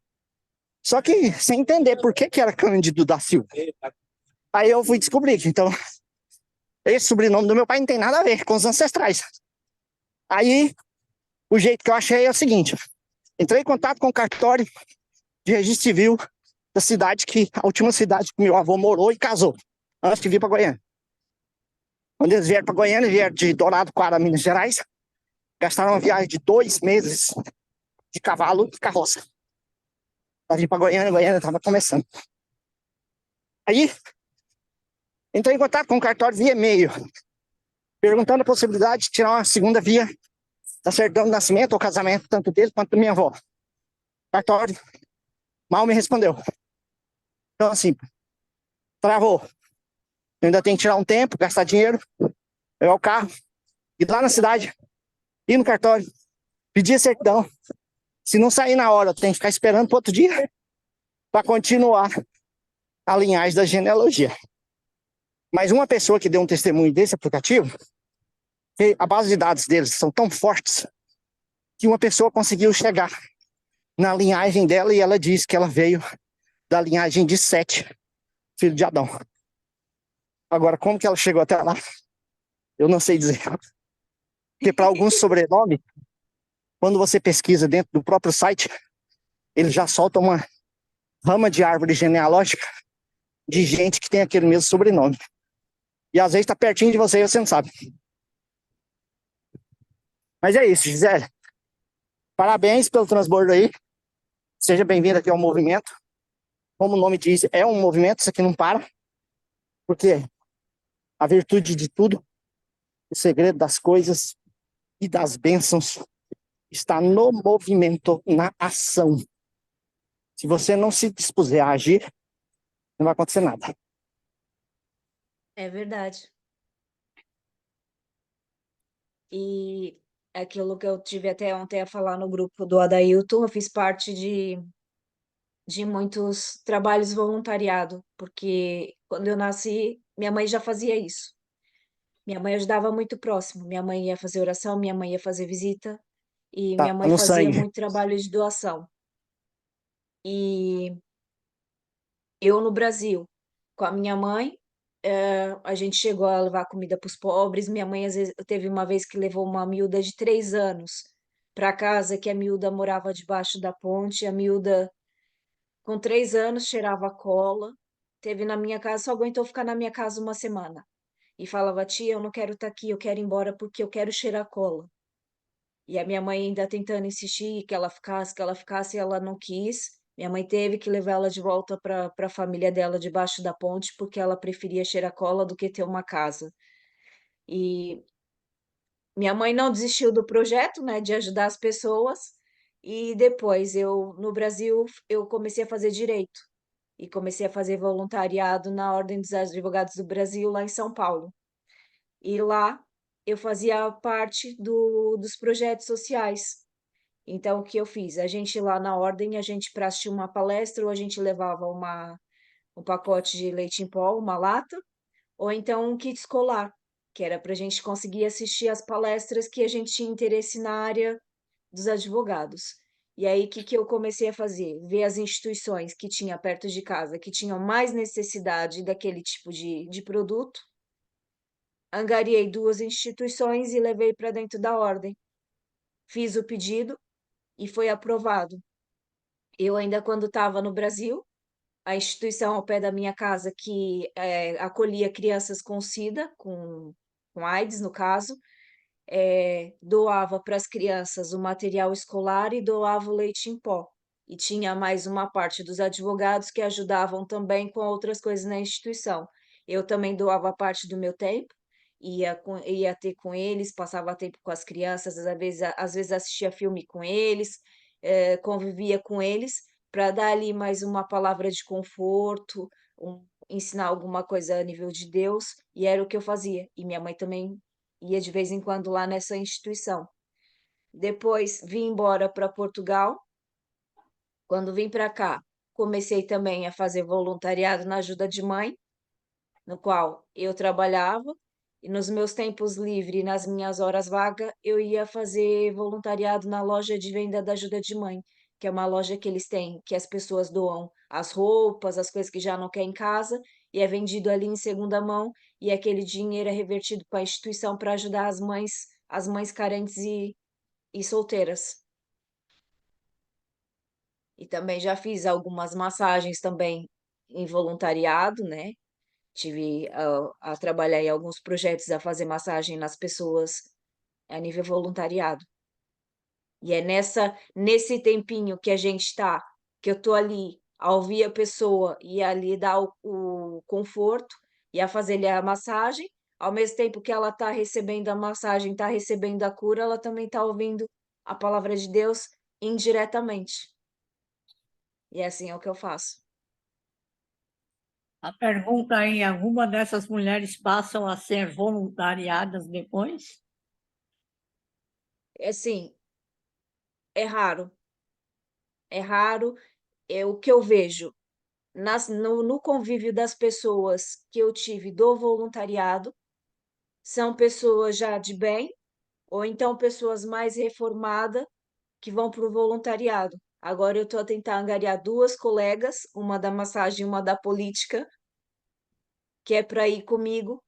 Só que sem entender por que era Cândido da Silva. Aí eu fui descobrir que, então, esse sobrenome do meu pai não tem nada a ver com os ancestrais. Aí, o jeito que eu achei é o seguinte: entrei em contato com o cartório de registro civil da cidade a última cidade que meu avô morou e casou, antes de vir para Goiânia. Quando eles vieram para Goiânia, vieram de Dourado para Minas Gerais, gastaram uma viagem de 2 meses de cavalo e carroça. Pra vir pra Goiânia, Goiânia tava começando. Aí, entrei em contato com o cartório via e-mail, perguntando a possibilidade de tirar uma segunda via da certidão de nascimento ou casamento, tanto dele quanto da minha avó. O cartório mal me respondeu. Então, assim, travou. Eu ainda tenho que tirar um tempo, gastar dinheiro, pegar o carro, ir lá na cidade, ir no cartório, pedir a certidão. Se não sair na hora, eu tenho que ficar esperando para outro dia para continuar a linhagem da genealogia. Mas uma pessoa que deu um testemunho desse aplicativo, que a base de dados deles são tão fortes que uma pessoa conseguiu chegar na linhagem dela e ela disse que ela veio da linhagem de Sete, filho de Adão. Agora, como que ela chegou até lá? Eu não sei dizer. Porque para alguns sobrenomes, quando você pesquisa dentro do próprio site, ele já solta uma rama de árvore genealógica de gente que tem aquele mesmo sobrenome. E às vezes está pertinho de você e você não sabe. Mas é isso, Gisele. Parabéns pelo transbordo aí. Seja bem-vindo aqui ao movimento. Como o nome diz, é um movimento, isso aqui não para. Porque a virtude de tudo, o segredo das coisas e das bênçãos está no movimento, na ação. Se você não se dispuser a agir, não vai acontecer nada. É verdade. E aquilo que eu tive até ontem a falar no grupo do Adailton, eu fiz parte de muitos trabalhos voluntariado, porque quando eu nasci, minha mãe já fazia isso. Minha mãe ajudava muito próximo. Minha mãe ia fazer oração, minha mãe ia fazer visita, e minha Tá mãe no fazia sangue. muito trabalho de doação. E eu no Brasil, com a minha mãe, a gente chegou a levar comida para os pobres. Minha mãe, às vezes, teve uma vez que levou uma miúda de 3 anos para casa, que a miúda morava debaixo da ponte. A miúda, com 3 anos, cheirava cola. Teve na minha casa, só aguentou ficar na minha casa uma semana. E falava, tia, eu não quero estar aqui, eu quero ir embora porque eu quero cheirar cola. E a minha mãe ainda tentando insistir que ela ficasse, e ela não quis. Minha mãe teve que levar ela de volta para a família dela debaixo da ponte, porque ela preferia cheirar cola do que ter uma casa. E minha mãe não desistiu do projeto, né, de ajudar as pessoas. E depois no Brasil, eu comecei a fazer direito e comecei a fazer voluntariado na Ordem dos Advogados do Brasil, lá em São Paulo. E lá eu fazia parte dos projetos sociais. Então, o que eu fiz? A gente lá na ordem, a gente para assistir uma palestra, ou a gente levava um pacote de leite em pó, uma lata, ou então um kit escolar, que era para a gente conseguir assistir as palestras que a gente tinha interesse na área dos advogados. E aí, o que, que eu comecei a fazer? Ver as instituições que tinha perto de casa, que tinham mais necessidade daquele tipo de produto. Angariei 2 instituições e levei para dentro da ordem. Fiz o pedido e foi aprovado. Eu ainda, quando estava no Brasil, a instituição ao pé da minha casa que acolhia crianças com SIDA, com AIDS, no caso, doava para as crianças o material escolar e doava o leite em pó. E tinha mais uma parte dos advogados que ajudavam também com outras coisas na instituição. Eu também doava parte do meu tempo, ia ter com eles, passava tempo com as crianças, às vezes assistia filme com eles, convivia com eles, para dar ali mais uma palavra de conforto, ensinar alguma coisa a nível de Deus, e era o que eu fazia. E minha mãe também ia de vez em quando lá nessa instituição. Depois vim embora para Portugal. Quando vim para cá, comecei também a fazer voluntariado na ajuda de mãe, no qual eu trabalhava, e nos meus tempos livres, nas minhas horas vagas, eu ia fazer voluntariado na loja de venda da ajuda de mãe, que é uma loja que eles têm, que as pessoas doam as roupas, as coisas que já não quer em casa, e é vendido ali em segunda mão, e aquele dinheiro é revertido para a instituição para ajudar as mães carentes e solteiras. E também já fiz algumas massagens também em voluntariado, né? Tive a trabalhar em alguns projetos a fazer massagem nas pessoas a nível voluntariado. E é nesse tempinho que a gente está que eu estou ali a ouvir a pessoa e a lhe dar o conforto e a fazer-lhe a massagem, ao mesmo tempo que ela está recebendo a massagem, está recebendo a cura, ela também está ouvindo a palavra de Deus indiretamente. E assim é o que eu faço. A pergunta aí, alguma dessas mulheres passam a ser voluntariadas depois? Assim, é raro, é raro. É o que eu vejo no convívio das pessoas que eu tive do voluntariado, são pessoas já de bem, ou então pessoas mais reformadas que vão para o voluntariado. Agora eu estou a tentar angariar duas colegas, uma da massagem e uma da política, que é para ir comigo,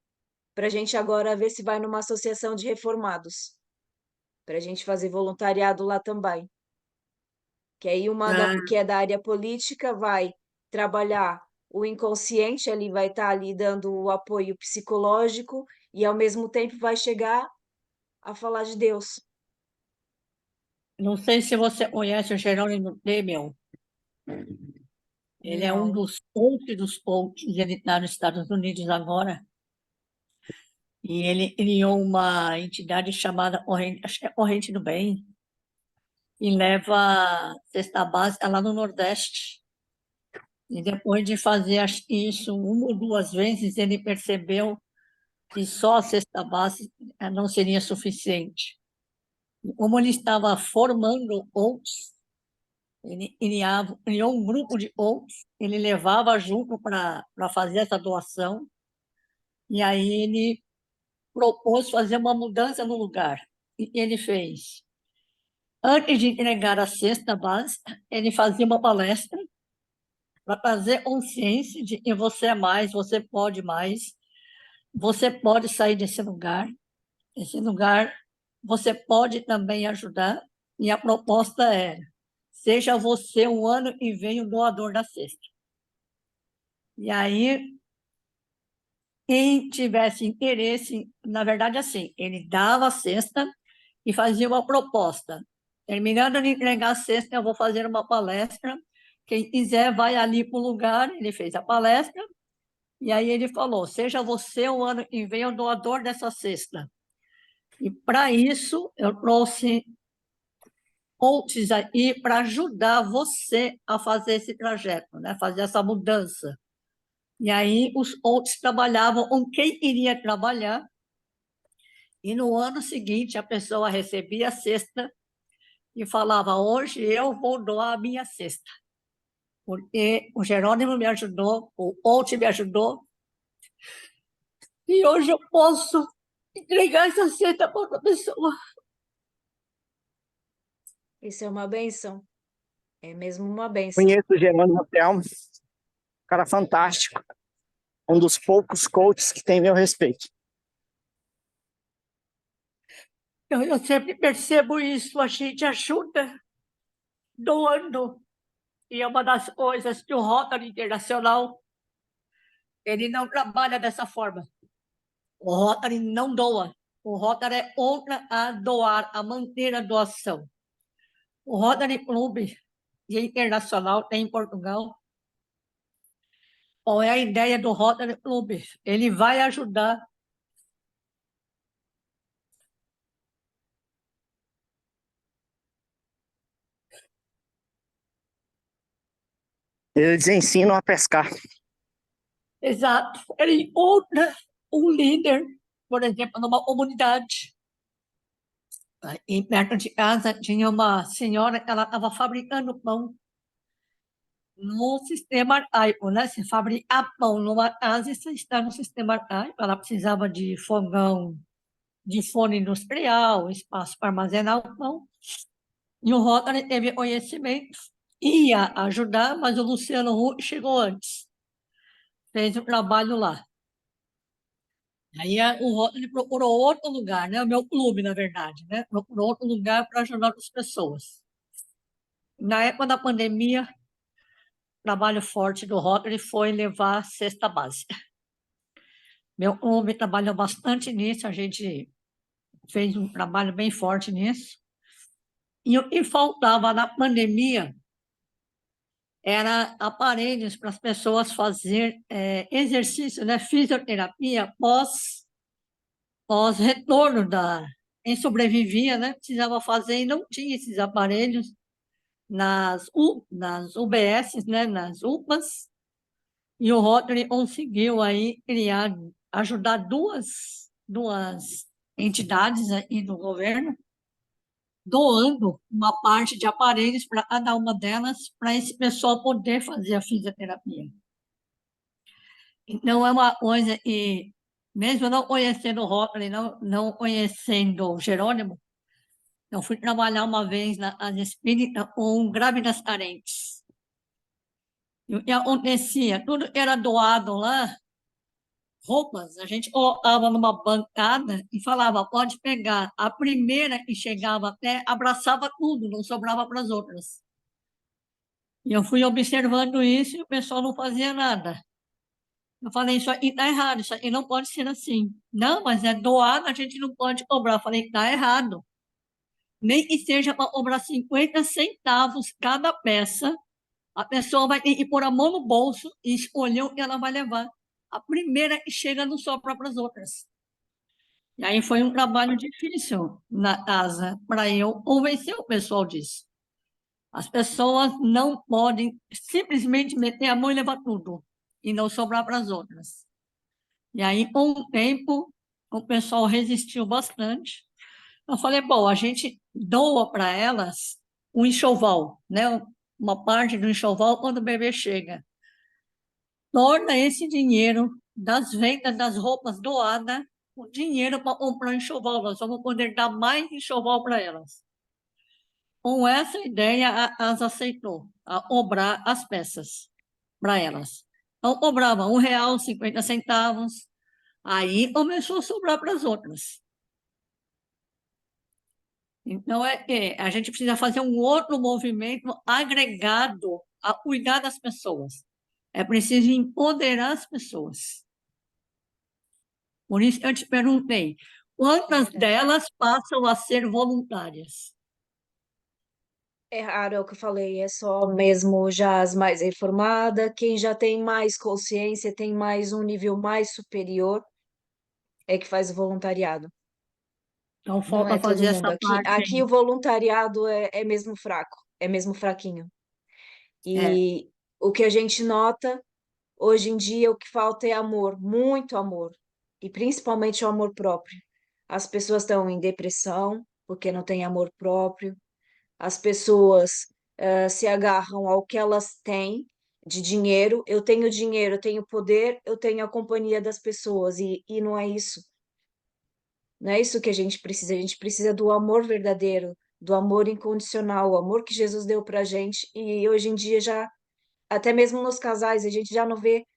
para a gente agora ver se vai numa associação de reformados, para a gente fazer voluntariado lá também. Que aí Ah, que é da área política vai trabalhar o inconsciente, ele vai estar ali dando o apoio psicológico e ao mesmo tempo vai chegar a falar de Deus. não sei se você conhece o Jerônimo Temel. Ele é um Não. dos coaches, ele está nos Estados Unidos agora, e ele criou uma entidade chamada Corrente, acho que é Corrente do Bem, e leva cesta básica lá no Nordeste. E depois de fazer isso uma ou duas vezes, ele percebeu que só a cesta básica não seria suficiente. Como ele estava formando outros, ele criou um grupo de outros, ele levava junto para fazer essa doação, e aí ele propôs fazer uma mudança no lugar. E ele fez. Antes de entregar a cesta básica, ele fazia uma palestra para trazer consciência de que você é mais, você pode mais, você pode sair desse lugar. Esse lugar você pode também ajudar. E a proposta é: seja você um ano e venha o doador da cesta. E aí, quem tivesse interesse, na verdade, assim, ele dava a cesta e fazia uma proposta. Terminando de entregar a cesta, eu vou fazer uma palestra. Quem quiser, vai ali para o lugar. Ele fez a palestra. E aí ele falou: seja você um ano que vem o doador dessa cesta. E para isso, eu trouxe coaches aí para ajudar você a fazer esse trajeto, né? Fazer essa mudança. E aí os coaches trabalhavam com quem iria trabalhar, e no ano seguinte a pessoa recebia a cesta e falava: hoje eu vou doar a minha cesta, porque o Jerônimo me ajudou, o coach me ajudou, e hoje eu posso entregar essa cesta para outra pessoa. Isso é uma benção. É mesmo uma benção. Conheço o Jerônimo Telmo, cara fantástico, um dos poucos coaches que tem meu respeito. Eu sempre percebo isso, a gente ajuda doando. E é uma das coisas que o Rotary Internacional, ele não trabalha dessa forma. O Rotary não doa. O Rotary é contra a doar, a manter a doação. O Rotary Club Internacional tem em Portugal. Qual é a ideia do Rotary Club? Ele vai ajudar. Eles ensinam a pescar. Exato. Ele encontra um líder, por exemplo, numa comunidade. E perto de casa tinha uma senhora que ela estava fabricando pão no sistema arcaico, né? Se fabricar pão numa casa, você está no sistema arcaico. Ela precisava de fogão, de forno industrial, espaço para armazenar o pão. E o Rotary teve conhecimento, ia ajudar, mas o Luciano Huck chegou antes, fez o trabalho lá. Aí o Rotary procurou outro lugar, né? O meu clube, na verdade, né? Procurou outro lugar para ajudar as pessoas. Na época da pandemia, o trabalho forte do Rotary foi levar a cesta básica. Meu clube trabalhou bastante nisso, a gente fez um trabalho bem forte nisso. E o que faltava na pandemia era aparelhos para as pessoas fazer exercício, né, fisioterapia pós retorno da... Quem sobrevivia, né, precisava fazer e não tinha esses aparelhos nas UBS, né, nas UPAs, e o Rotary conseguiu aí ajudar duas entidades aí do governo, doando uma parte de aparelhos para cada uma delas, para esse pessoal poder fazer a fisioterapia. Então, é uma coisa que, mesmo não conhecendo o Rotary, não conhecendo o Jerônimo, eu fui trabalhar uma vez na Casa Espírita com grávidas carentes. E o que acontecia? Tudo que era doado lá, roupas, a gente colocava numa bancada e falava, pode pegar. A primeira que chegava até abraçava tudo, não sobrava para as outras. E eu fui observando isso e o pessoal não fazia nada. Eu falei, isso aqui está errado, isso aqui não pode ser assim. Não, mas é doado, a gente não pode cobrar. Eu falei, está errado. Nem que seja para cobrar 50 centavos cada peça, a pessoa vai ter que pôr a mão no bolso e escolher o que ela vai levar. A primeira que chega não sobra para as outras. E aí foi um trabalho difícil na casa para eu convencer o pessoal disso. As pessoas não podem simplesmente meter a mão e levar tudo e não sobrar para as outras. E aí, com o tempo, o pessoal resistiu bastante. Eu falei, bom, a gente doa para elas um enxoval, né? Uma parte do enxoval quando o bebê chega. Torna esse dinheiro das vendas das roupas doadas o dinheiro para comprar enxoval. Nós vamos poder dar mais enxoval para elas. Com essa ideia, a casa aceitou a cobrar as peças para elas. Então, cobrava R$ 1,50. Aí começou a sobrar para as outras. Então, a gente precisa fazer um outro movimento agregado a cuidar das pessoas. É preciso empoderar as pessoas. Por isso eu te perguntei, quantas delas passam a ser voluntárias? É raro, é o que eu falei, é só mesmo já as mais informadas, quem já tem mais consciência, tem mais um nível mais superior, é que faz o voluntariado. Então, Não falta é todo fazer mundo. essa parte Aqui aí. o voluntariado é mesmo fraco, é mesmo fraquinho. É, E o que a gente nota hoje em dia, o que falta é amor, muito amor, e principalmente o amor próprio. As pessoas estão em depressão porque não têm amor próprio, as pessoas se agarram ao que elas têm de dinheiro. Eu tenho poder, eu tenho a companhia das pessoas, e não é isso. Não é isso que a gente precisa do amor verdadeiro, do amor incondicional, o amor que Jesus deu pra gente, e hoje em dia já, até mesmo nos casais, a gente já não vê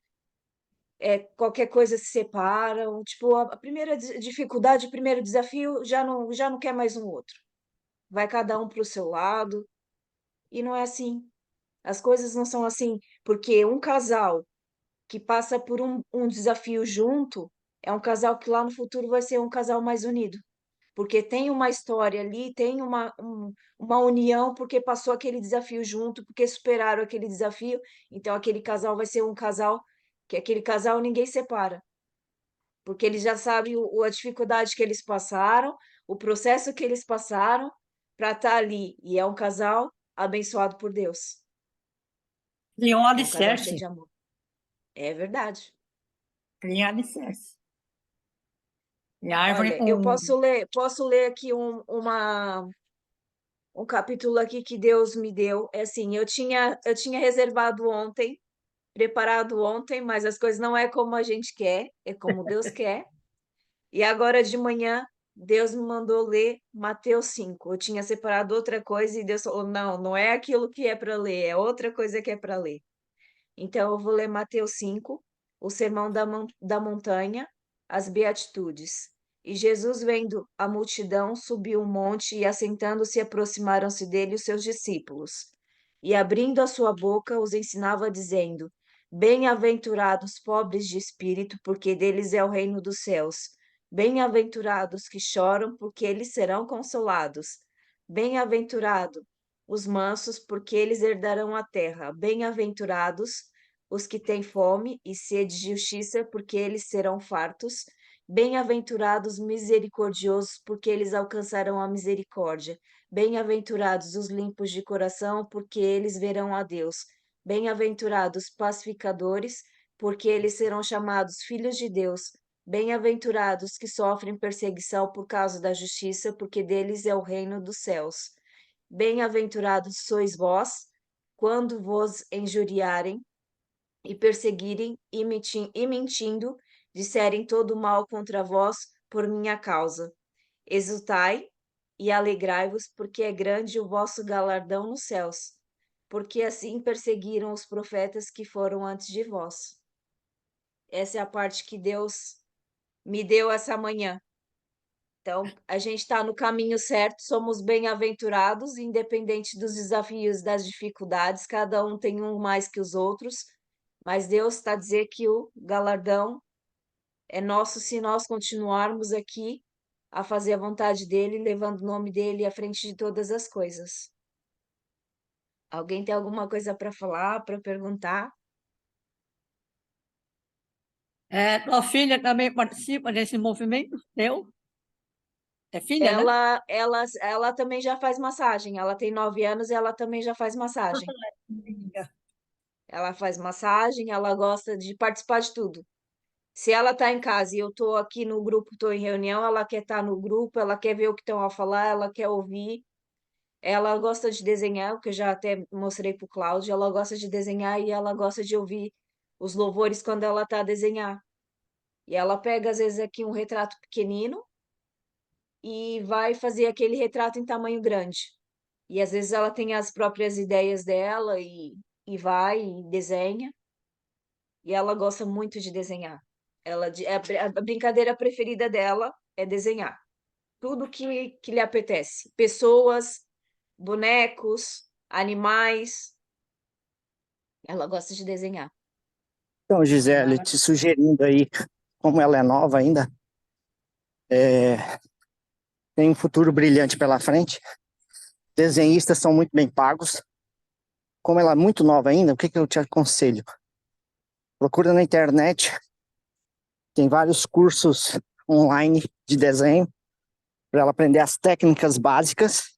qualquer coisa se separam, tipo, a primeira dificuldade, o primeiro desafio, já não quer mais um outro. Vai cada um para o seu lado, e não é assim. As coisas não são assim, porque um casal que passa por um desafio junto é um casal que lá no futuro vai ser um casal mais unido, porque tem uma história ali, tem uma união, porque passou aquele desafio junto, porque superaram aquele desafio. Então, aquele casal vai ser um casal que aquele casal ninguém separa, porque eles já sabem a dificuldade que eles passaram, o processo que eles passaram para estar ali. E é um casal abençoado por Deus. tem um É um casal cheio alicerce. de amor. É verdade. Tem alicerce. E a árvore Olha, eu com... posso ler aqui um capítulo aqui que Deus me deu. É assim, eu tinha reservado ontem, preparado ontem, mas as coisas não é como a gente quer, é como Deus quer. E agora de manhã, Deus me mandou ler Mateus 5. Eu tinha separado outra coisa e Deus falou: não, não é aquilo que é para ler, é outra coisa que é para ler. Então eu vou ler Mateus 5, o Sermão da Montanha, as Beatitudes. E Jesus, vendo a multidão, subiu um monte e, assentando-se, aproximaram-se dele os seus discípulos. E, abrindo a sua boca, os ensinava, dizendo: Bem-aventurados pobres de espírito, porque deles é o reino dos céus. Bem-aventurados que choram, porque eles serão consolados. Bem-aventurado os mansos, porque eles herdarão a terra. Bem-aventurados os que têm fome e sede de justiça, porque eles serão fartos. Bem-aventurados misericordiosos, porque eles alcançarão a misericórdia. Bem-aventurados os limpos de coração, porque eles verão a Deus. Bem-aventurados pacificadores, porque eles serão chamados filhos de Deus. Bem-aventurados que sofrem perseguição por causa da justiça, porque deles é o reino dos céus. Bem-aventurados sois vós, quando vos injuriarem e perseguirem e mentindo, disserem todo mal contra vós por minha causa. Exultai e alegrai-vos, porque é grande o vosso galardão nos céus, porque assim perseguiram os profetas que foram antes de vós. Essa é a parte que Deus me deu essa manhã. Então, a gente está no caminho certo, somos bem-aventurados, independente dos desafios, das dificuldades, cada um tem um mais que os outros, mas Deus está a dizer que o galardão é nosso se nós continuarmos aqui a fazer a vontade dele, levando o nome dele à frente de todas as coisas. Alguém tem alguma coisa para falar, para perguntar? Tua filha também participa desse movimento teu? É filha, né? Ela também já faz massagem. Ela tem 9 anos e ela também já faz massagem. Ela faz massagem, ela gosta de participar de tudo. Se ela está em casa e eu estou aqui no grupo, estou em reunião, ela quer estar no grupo, ela quer ver o que estão a falar, ela quer ouvir. Ela gosta de desenhar, o que eu já até mostrei para o Cláudio. Ela gosta de desenhar e ela gosta de ouvir os louvores quando ela está a desenhar. E ela pega, às vezes, aqui um retrato pequenino e vai fazer aquele retrato em tamanho grande. E às vezes ela tem as próprias ideias dela e vai e desenha. E ela gosta muito de desenhar. A brincadeira preferida dela é desenhar. Tudo que lhe apetece. Pessoas, bonecos, animais. Ela gosta de desenhar. Então, Gisele, te sugerindo aí, como ela é nova ainda, tem um futuro brilhante pela frente. Desenhistas são muito bem pagos. Como ela é muito nova ainda, o que eu te aconselho? Procura na internet, tem vários cursos online de desenho para ela aprender as técnicas básicas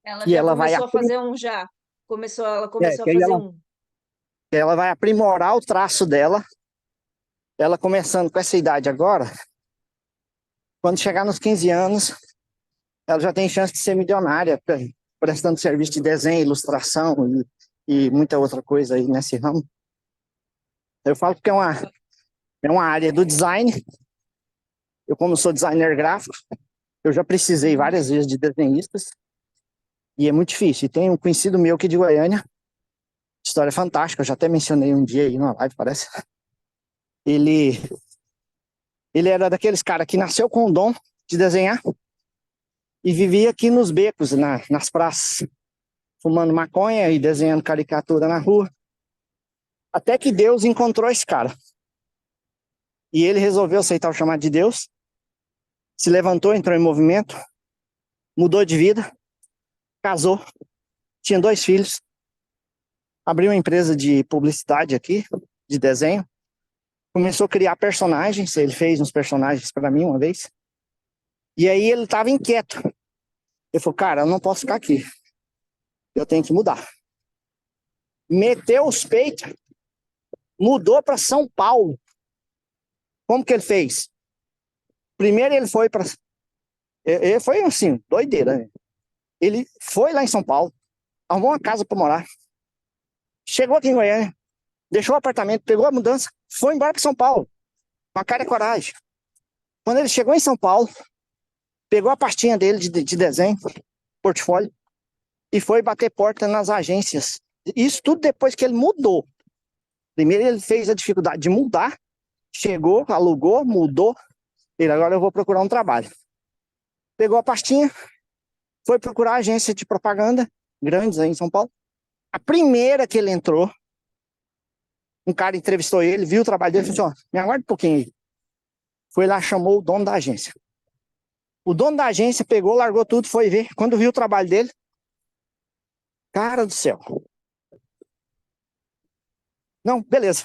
Ela e já ela vai começou a fazer um já. Ela começou a que aí fazer um. ela vai aprimorar o traço dela. Ela começando com essa idade agora, quando chegar nos 15 anos, ela já tem chance de ser milionária, prestando serviço de desenho, ilustração e muita outra coisa aí nesse ramo. Eu falo que é uma área do design. Eu, como sou designer gráfico, eu já precisei várias vezes de desenhistas e é muito difícil. E tem um conhecido meu aqui de Goiânia, história fantástica, eu já até mencionei um dia aí numa live, parece. Ele era daqueles caras que nasceu com o dom de desenhar e vivia aqui nos becos, nas praças, fumando maconha e desenhando caricatura na rua. Até que Deus encontrou esse cara. E ele resolveu aceitar o chamado de Deus, se levantou, entrou em movimento, mudou de vida, casou, tinha 2 filhos, abriu uma empresa de publicidade aqui, de desenho, começou a criar personagens, ele fez uns personagens para mim uma vez, e aí ele estava inquieto. Ele falou, cara, eu não posso ficar aqui, eu tenho que mudar. Meteu os peitos, mudou para São Paulo. Como que ele fez? Primeiro ele foi para... Ele foi assim, doideira, né? Ele foi lá em São Paulo, arrumou uma casa para morar, chegou aqui em Goiânia, deixou o apartamento, pegou a mudança, foi embora para São Paulo, com a cara e coragem. Quando ele chegou em São Paulo, pegou a pastinha dele de desenho, portfólio, e foi bater porta nas agências. Isso tudo depois que ele mudou. Primeiro ele fez a dificuldade de mudar, chegou, alugou, mudou, ele agora eu vou procurar um trabalho. Pegou a pastinha, foi procurar a agência de propaganda, grandes aí em São Paulo. A primeira que ele entrou, um cara entrevistou ele, viu o trabalho dele e falou assim, ó, me aguarda um pouquinho aí. Foi lá, chamou o dono da agência. O dono da agência pegou, largou tudo, foi ver. Quando viu o trabalho dele, Cara do céu. Não, beleza.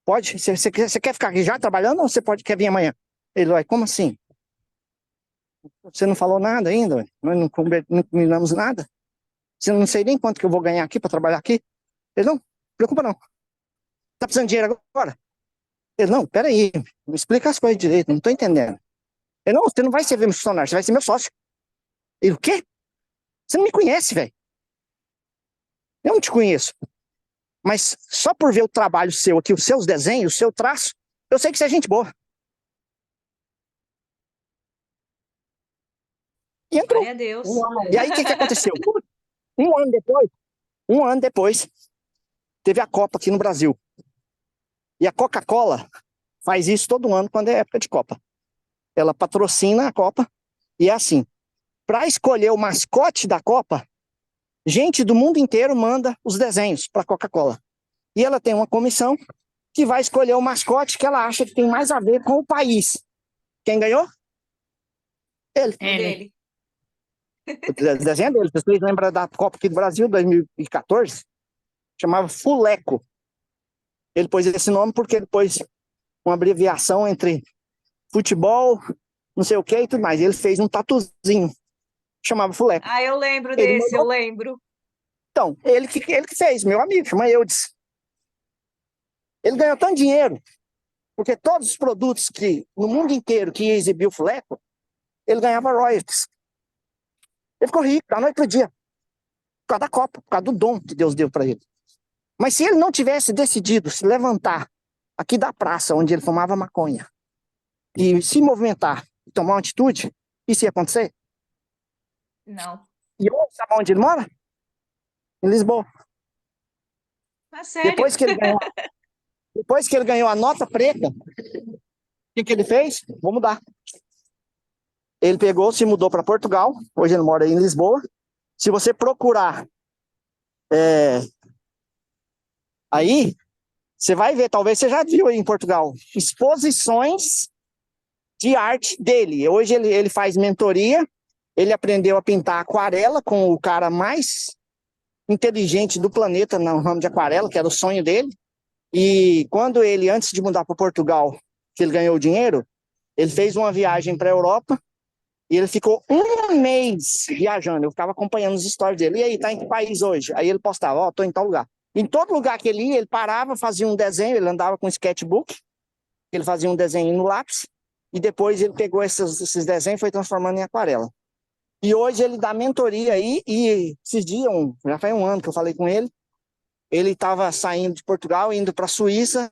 Pode? Você quer ficar aqui já trabalhando ou você quer vir amanhã? Ele vai, como assim? Você não falou nada ainda? Ué? Nós não combinamos nada? Você não sei nem quanto que eu vou ganhar aqui para trabalhar aqui? Ele, não, preocupa não. Tá precisando de dinheiro agora? Ele, não, peraí, me explica as coisas direito, não tô entendendo. Ele, não, você não vai ser meu funcionário, você vai ser meu sócio. Ele, o quê? Você não me conhece, velho. Eu não te conheço. Mas só por ver o trabalho seu aqui, os seus desenhos, o seu traço, eu sei que você é gente boa. E entrou. Glória a Deus. E aí, o que aconteceu? Um ano depois, um ano depois, teve a Copa aqui no Brasil. E a Coca-Cola faz isso todo ano quando é época de Copa. Ela patrocina a Copa e é assim, para escolher o mascote da Copa, gente do mundo inteiro manda os desenhos para a Coca-Cola. E ela tem uma comissão que vai escolher o mascote que ela acha que tem mais a ver com o país. Quem ganhou? Ele. O Ele. dele. O desenho dele. Vocês lembram da Copa aqui do Brasil, 2014? Chamava Fuleco. Ele pôs esse nome porque ele pôs uma abreviação entre futebol, não sei o que e tudo mais. Ele fez um tatuzinho, chamava Fuleco. Ah, eu lembro Ele desse, eu mandou. lembro. Então, ele que fez, meu amigo, chama Eudes. Ele ganhou tanto dinheiro, porque todos os produtos que, no mundo inteiro, que exibiu o Fuleco, ele ganhava royalties. Ele ficou rico, da noite pro dia, por causa da Copa, por causa do dom que Deus deu para ele. Mas se ele não tivesse decidido se levantar aqui da praça, onde ele fumava maconha, e se movimentar, tomar uma atitude, isso ia acontecer? Não. E hoje, sabe onde ele mora? Em Lisboa. Ah, sério? Depois que ele ganhou a nota preta, o que ele fez? Vou mudar. Ele pegou, se mudou para Portugal, hoje ele mora em Lisboa. Se você procurar aí, você vai ver, talvez você já viu aí em Portugal, exposições de arte dele. Hoje ele faz mentoria, ele aprendeu a pintar aquarela com o cara mais inteligente do planeta no ramo de aquarela, que era o sonho dele. E quando ele, antes de mudar para Portugal, que ele ganhou o dinheiro, ele fez uma viagem para a Europa e ele ficou um mês viajando. Eu ficava acompanhando as histórias dele. E aí, tá em que país hoje? Aí ele postava, ó, tô em tal lugar. Em todo lugar que ele ia, ele parava, fazia um desenho, ele andava com um sketchbook, ele fazia um desenho no lápis, e depois ele pegou esses desenhos e foi transformando em aquarela. E hoje ele dá mentoria aí, e esses dias, já faz um ano que eu falei com ele estava saindo de Portugal, indo para a Suíça,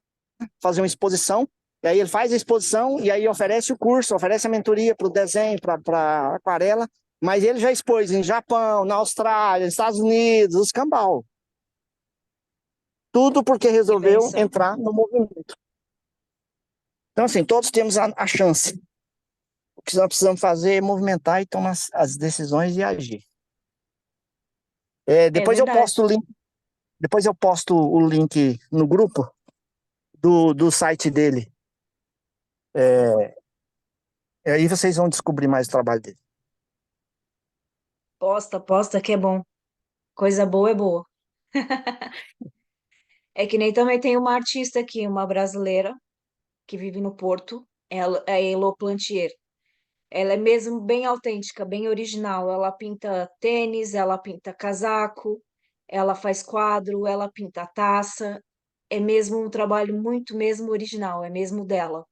fazer uma exposição, e aí ele faz a exposição, e aí oferece o curso, oferece a mentoria para o desenho, para aquarela, mas ele já expôs em Japão, na Austrália, nos Estados Unidos, os cambal. Tudo porque Que resolveu bênção. entrar no movimento. Então, assim, todos temos a chance. O que nós precisamos fazer é movimentar e tomar as decisões e agir. É Depois eu verdade. posto o link, depois eu posto o link no grupo do site dele. Aí vocês vão descobrir mais o trabalho dele. Posta, posta que é bom. Coisa boa é boa. É que nem também tem uma artista aqui, uma brasileira, que vive no Porto. Ela é a Elo Plantier. Ela é mesmo bem autêntica, bem original. Ela pinta tênis, ela pinta casaco, ela faz quadro, ela pinta taça. É mesmo um trabalho muito mesmo original, é mesmo dela.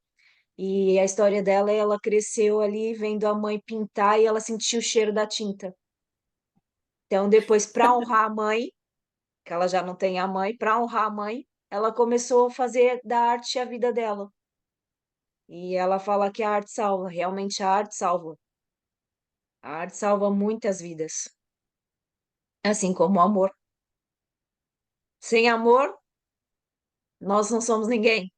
E a história dela é ela cresceu ali vendo a mãe pintar e ela sentiu o cheiro da tinta. Então, depois, para honrar a mãe, que ela já não tem a mãe, para honrar a mãe, ela começou a fazer da arte a vida dela. E ela fala que a arte salva, realmente a arte salva. A arte salva muitas vidas, assim como o amor. Sem amor, nós não somos ninguém.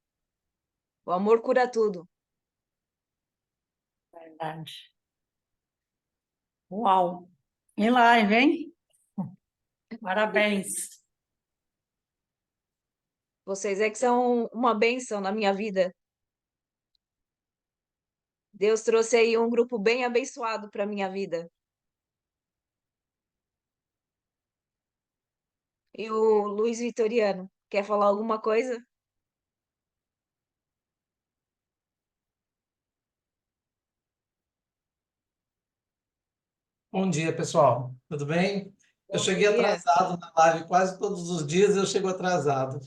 O amor cura tudo. Verdade. Uau! Em live, hein? Parabéns. Vocês é que são uma bênção na minha vida. Deus trouxe aí um grupo bem abençoado para minha vida. E o Luiz Vitoriano, quer falar alguma coisa? Bom dia, pessoal. Tudo bem? Eu Bom cheguei dia. atrasado na live, quase todos os dias eu chego atrasado.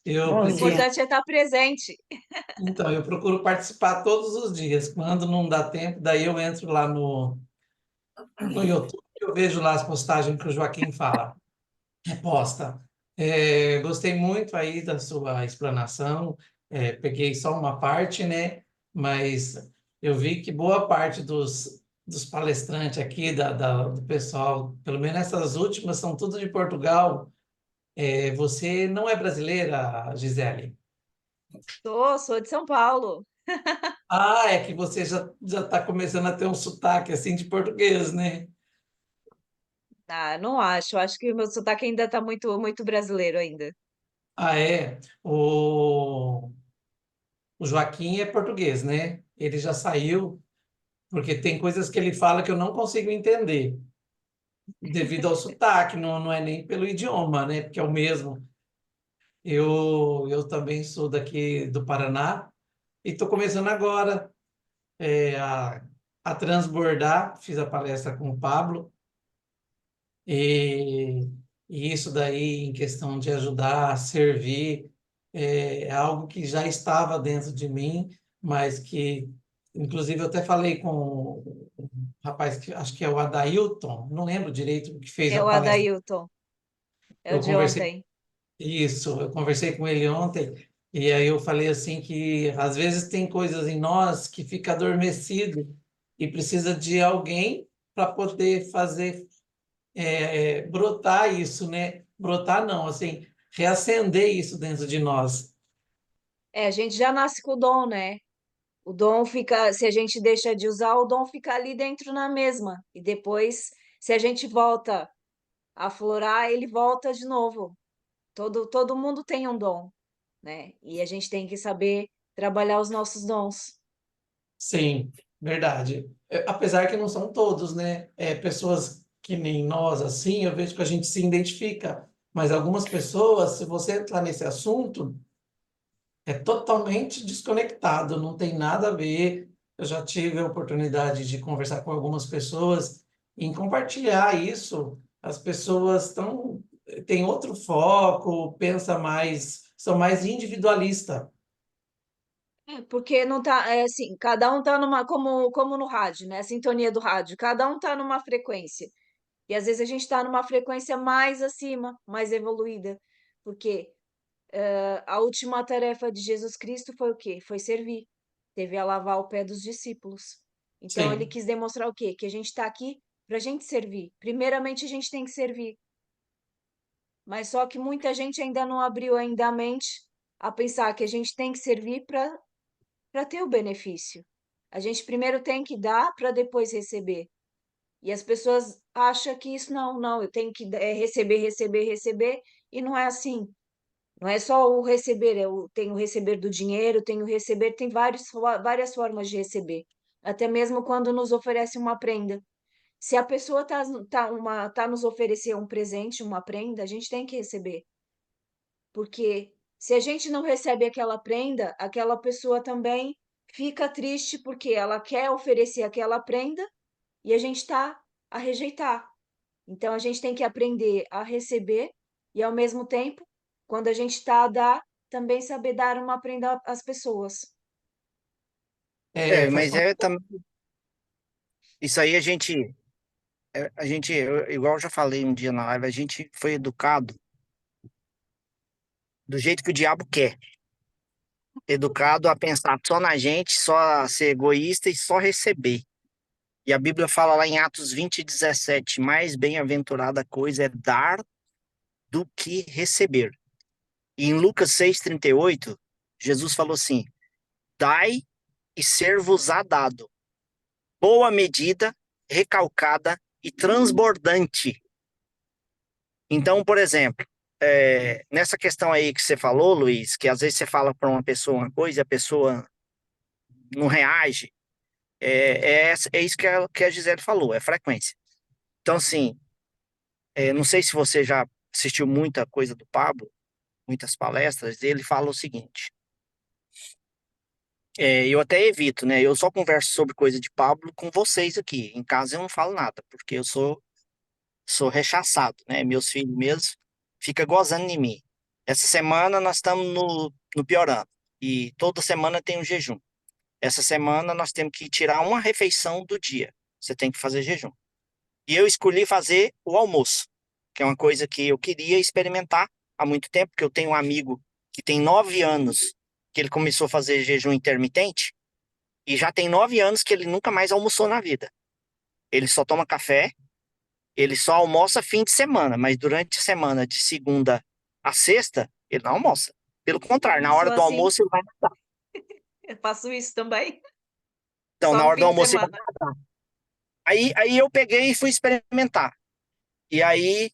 Eu O Bom dia. importante é estar presente. então, eu procuro participar todos os dias. Quando não dá tempo, daí eu entro lá no YouTube, eu vejo lá as postagens que o Joaquim fala. Reposta. Gostei muito aí da sua explanação. Peguei só uma parte, né? Mas eu vi que boa parte dos palestrantes aqui, do pessoal, pelo menos essas últimas, são tudo de Portugal. Você não é brasileira, Gisele? Sou de São Paulo. Ah, é que você já está começando a ter um sotaque assim de português, né? Ah, não acho. Acho que o meu sotaque ainda está muito brasileiro ainda. Ah, é. O Joaquim é português, né? Ele já saiu, porque tem coisas que ele fala que eu não consigo entender, devido ao sotaque, não é nem pelo idioma, né? Porque é o mesmo. Eu também sou daqui do Paraná e estou começando agora é, a, a transbordar. Fiz a palestra com o Pablo e, e isso daí, em questão de ajudar a servir, é algo que já estava dentro de mim, mas que, inclusive, eu até falei com um rapaz que acho que é o Adailton, não lembro direito o que fez É a o palestra. Adailton, é o Eu de conversei ontem. isso, eu conversei com ele ontem e aí eu falei assim que às vezes tem coisas em nós que fica adormecido e precisa de alguém para poder fazer brotar isso, né? Brotar não, assim, reacender isso dentro de nós. É, a gente já nasce com o dom, né? O dom fica, se a gente deixa de usar, o dom fica ali dentro na mesma. E depois, se a gente volta a aflorar, ele volta de novo. Todo mundo tem um dom, né? E a gente tem que saber trabalhar os nossos dons. Sim, verdade. Apesar que não são todos, né? Pessoas que nem nós, assim, eu vejo que a gente se identifica. Mas algumas pessoas, se você entrar nesse assunto, é totalmente desconectado, não tem nada a ver. Eu já tive a oportunidade de conversar com algumas pessoas em compartilhar isso. As pessoas têm outro foco, pensa mais, são mais individualistas. É, porque não tá, é assim, cada um tá numa, como no rádio, né? A sintonia do rádio, cada um tá numa frequência. E às vezes a gente está numa frequência mais acima, mais evoluída. Porque a última tarefa de Jesus Cristo foi o quê? Foi servir. Teve a lavar o pé dos discípulos. Então ele Sim, quis demonstrar o quê? Que a gente está aqui para a gente servir. Primeiramente a gente tem que servir. Mas só que muita gente ainda não abriu ainda a mente a pensar que a gente tem que servir para ter o benefício. A gente primeiro tem que dar para depois receber. E as pessoas acham que isso não, eu tenho que receber, receber, receber, e não é assim. Não é só o receber, tem o receber do dinheiro, tem o receber, tem várias formas de receber. Até mesmo quando nos oferece uma prenda. Se a pessoa tá nos oferecer um presente, uma prenda, a gente tem que receber. Porque se a gente não recebe aquela prenda, aquela pessoa também fica triste porque ela quer oferecer aquela prenda e a gente está a rejeitar. Então a gente tem que aprender a receber e ao mesmo tempo, quando a gente está a dar, também saber dar uma prenda às pessoas. faz Mas todo. também isso aí igual eu já falei um dia na live, a gente foi educado do jeito que o diabo quer. Educado a pensar só na gente, só a ser egoísta e só receber. E a Bíblia fala lá em Atos 20:17, mais bem-aventurada coisa é dar do que receber. E em Lucas 6:38, Jesus falou assim: dai e ser-vos-á dado. Boa medida, recalcada e transbordante. Então, por exemplo, nessa questão aí que você falou, Luiz, que às vezes você fala para uma pessoa uma coisa e a pessoa não reage, é isso que a Gisele falou, é frequência. Então, assim, não sei se você assistiu muita coisa do Pablo, muitas palestras, ele fala o seguinte, eu até evito, né? Eu só converso sobre coisa de Pablo com vocês aqui. Em casa eu não falo nada, porque eu sou rechaçado, né? Meus filhos mesmo ficam gozando de mim. Essa semana nós estamos no piorando, e toda semana tem um jejum. Essa semana nós temos que tirar uma refeição do dia. Você tem que fazer jejum. E eu escolhi fazer o almoço, que é uma coisa que eu queria experimentar há muito tempo, porque eu tenho um amigo que tem 9 anos que ele começou a fazer jejum intermitente, e já tem 9 anos que ele nunca mais almoçou na vida. Ele só toma café, ele só almoça fim de semana, mas durante a semana, de segunda a sexta, ele não almoça. Pelo contrário, na Eu hora sou do assim, almoço ele vai nadar. eu faço isso também, Então, só na no hora do fim de almoço ele vai semana. nadar. Aí eu peguei e fui experimentar. E aí,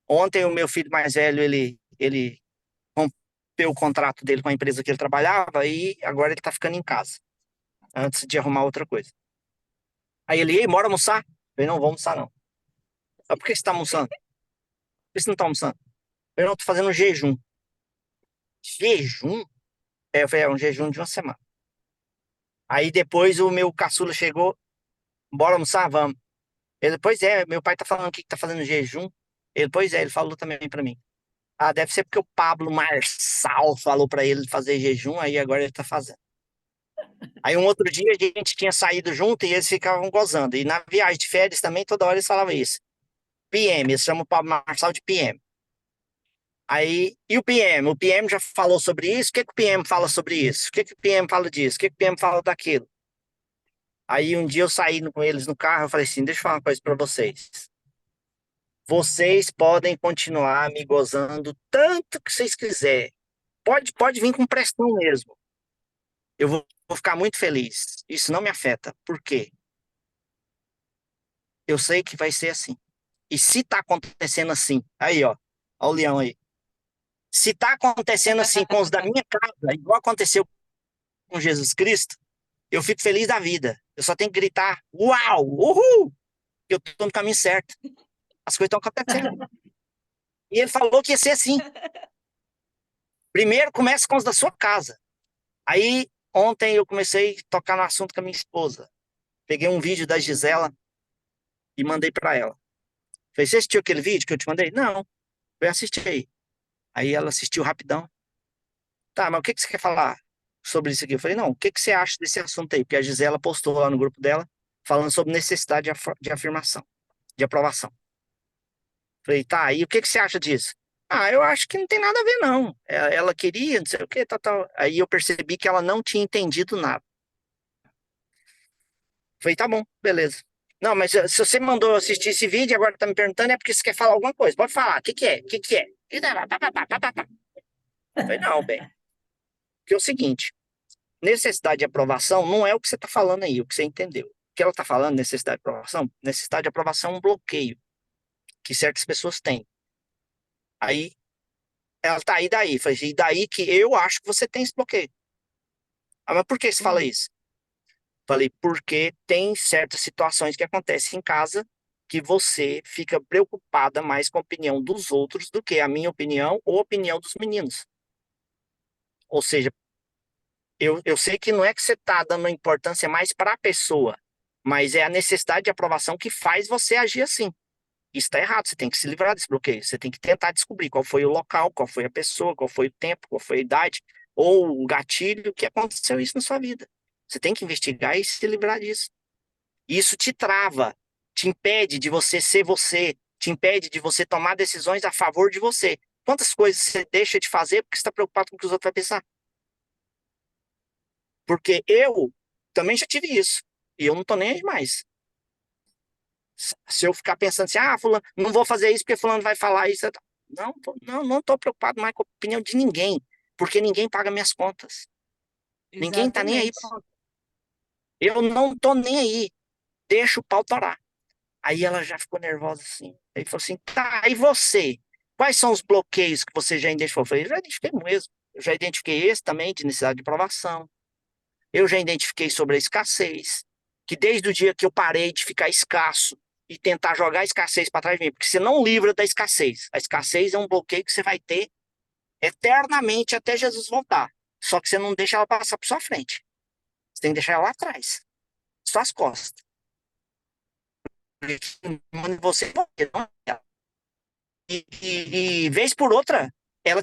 ontem o meu filho mais velho, ele rompeu o contrato dele com a empresa que ele trabalhava e agora ele tá ficando em casa, antes de arrumar outra coisa. Aí ele, ei, bora almoçar? Eu falei, não, vou almoçar não. Ah, por que você tá almoçando? Por que você não tá almoçando? Eu falei, não, tô fazendo um jejum. Jejum? Eu falei, é um jejum de uma semana. Aí depois o meu caçula chegou, bora almoçar? Vamos. Ele, pois é, meu pai tá falando que tá fazendo jejum. Ele, pois é, ele falou também pra mim. Ah, deve ser porque o Pablo Marçal falou pra ele fazer jejum, aí agora ele tá fazendo. Aí um outro dia a gente tinha saído junto e eles ficavam gozando. E na viagem de férias também, toda hora eles falavam isso. PM, eles chamam o Pablo Marçal de PM. Aí, e o PM? O PM já falou sobre isso? O que que o PM fala sobre isso? O que que o PM fala disso? O que que o PM fala daquilo? Aí um dia eu saí com eles no carro, eu falei assim, deixa eu falar uma coisa pra vocês. Vocês podem continuar me gozando tanto que vocês quiserem. Pode vir com pressão mesmo. Eu vou ficar muito feliz. Isso não me afeta. Por quê? Eu sei que vai ser assim. E se tá acontecendo assim, aí ó o leão aí. Se tá acontecendo assim com os da minha casa, igual aconteceu com Jesus Cristo, eu fico feliz da vida. Eu só tenho que gritar, uau, uhul, que eu tô no caminho certo. As coisas estão acontecendo. E ele falou que ia ser assim. Primeiro começa com os da sua casa. Aí, ontem eu comecei a tocar no assunto com a minha esposa. Peguei um vídeo da Gisela e mandei para ela. Falei, você assistiu aquele vídeo que eu te mandei? Não, eu assisti aí. Aí ela assistiu rapidão. Tá, mas o que que você quer falar sobre isso aqui? Eu falei, não, o que que você acha desse assunto aí? Porque a Gisela postou lá no grupo dela, falando sobre necessidade de afirmação, de aprovação. Falei, tá, e o que que você acha disso? Ah, eu acho que não tem nada a ver, não. Ela queria, não sei o quê, tal, tal. Aí eu percebi que ela não tinha entendido nada. Falei, tá bom, beleza. Não, mas se você mandou assistir esse vídeo e agora tá me perguntando, é porque você quer falar alguma coisa. Pode falar, o que que é? O que que é? Falei, não, bem. Porque é o seguinte, necessidade de aprovação não é o que você está falando aí, o que você entendeu. O que ela está falando, necessidade de aprovação? Necessidade de aprovação é um bloqueio que certas pessoas têm. Aí, ela tá aí daí. Falei, e daí que eu acho que você tem esse bloqueio. Ah, mas por que você fala isso? Falei, porque tem certas situações que acontecem em casa que você fica preocupada mais com a opinião dos outros do que a minha opinião ou a opinião dos meninos. Ou seja, eu sei que não é que você está dando importância mais para a pessoa, mas é a necessidade de aprovação que faz você agir assim. Isso está errado, você tem que se livrar desse bloqueio. Você tem que tentar descobrir qual foi o local, qual foi a pessoa, qual foi o tempo, qual foi a idade, ou o gatilho que aconteceu isso na sua vida. Você tem que investigar e se livrar disso. Isso te trava, te impede de você, te impede de você tomar decisões a favor de você. Quantas coisas você deixa de fazer porque você está preocupado com o que os outros vão pensar? Porque eu também já tive isso. E eu não tô nem aí mais. Se eu ficar pensando assim, fulano, não vou fazer isso porque fulano vai falar isso. Não tô preocupado mais com a opinião de ninguém. Porque ninguém paga minhas contas. Ninguém tá nem aí. Exatamente. Eu não tô nem aí. Deixa o pau torar. Aí ela já ficou nervosa assim. Aí falou assim, tá, e você? Quais são os bloqueios que você já identificou? Eu falei, já identifiquei mesmo. Eu já identifiquei esse também, de necessidade de aprovação. Eu já identifiquei sobre a escassez, que desde o dia que eu parei de ficar escasso, e tentar jogar a escassez para trás de mim, porque você não livra da escassez. A escassez é um bloqueio que você vai ter eternamente até Jesus voltar. Só que você não deixa ela passar por sua frente. Você tem que deixar ela lá atrás, suas costas. Manda você morrer, não ela. E vez por outra, ela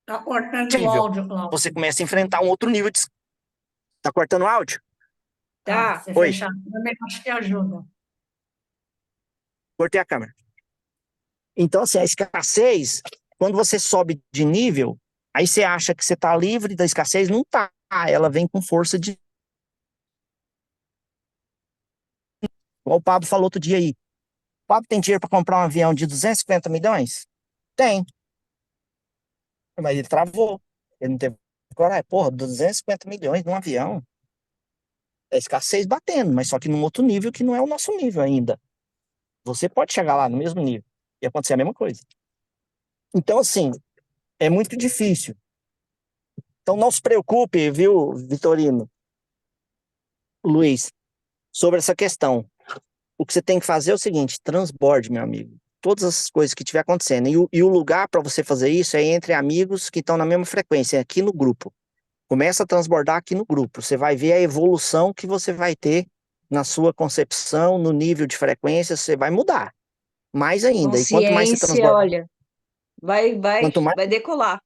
Tá cortando o nível. áudio, Você Cláudio. começa a enfrentar um outro nível de. Tá cortando o áudio? Tá. Se Oi, fechar a câmera, acho que ajuda. cortei a câmera. Então, assim, a escassez, quando você sobe de nível, aí você acha que você tá livre da escassez, não tá. Ela vem com força de. Igual o Pablo falou outro dia aí. O Pablo tem dinheiro para comprar um avião de 250 milhões? Tem. Mas ele travou. Ele não teve coragem. Porra, 250 milhões num avião. É escassez batendo, mas só que num outro nível que não é o nosso nível ainda. Você pode chegar lá no mesmo nível e acontecer a mesma coisa. Então, assim, é muito difícil. Então, não se preocupe, viu, Vitorino, Luiz, sobre essa questão. O que você tem que fazer é o seguinte: transborde, meu amigo. Todas as coisas que estiver acontecendo. E o lugar para você fazer isso é entre amigos que estão na mesma frequência, aqui no grupo. Começa a transbordar aqui no grupo. Você vai ver a evolução que você vai ter na sua concepção, no nível de frequência, você vai mudar. Mais ainda. E quanto mais você Consciência, transbordar, olha, vai quanto mais, vai decolar.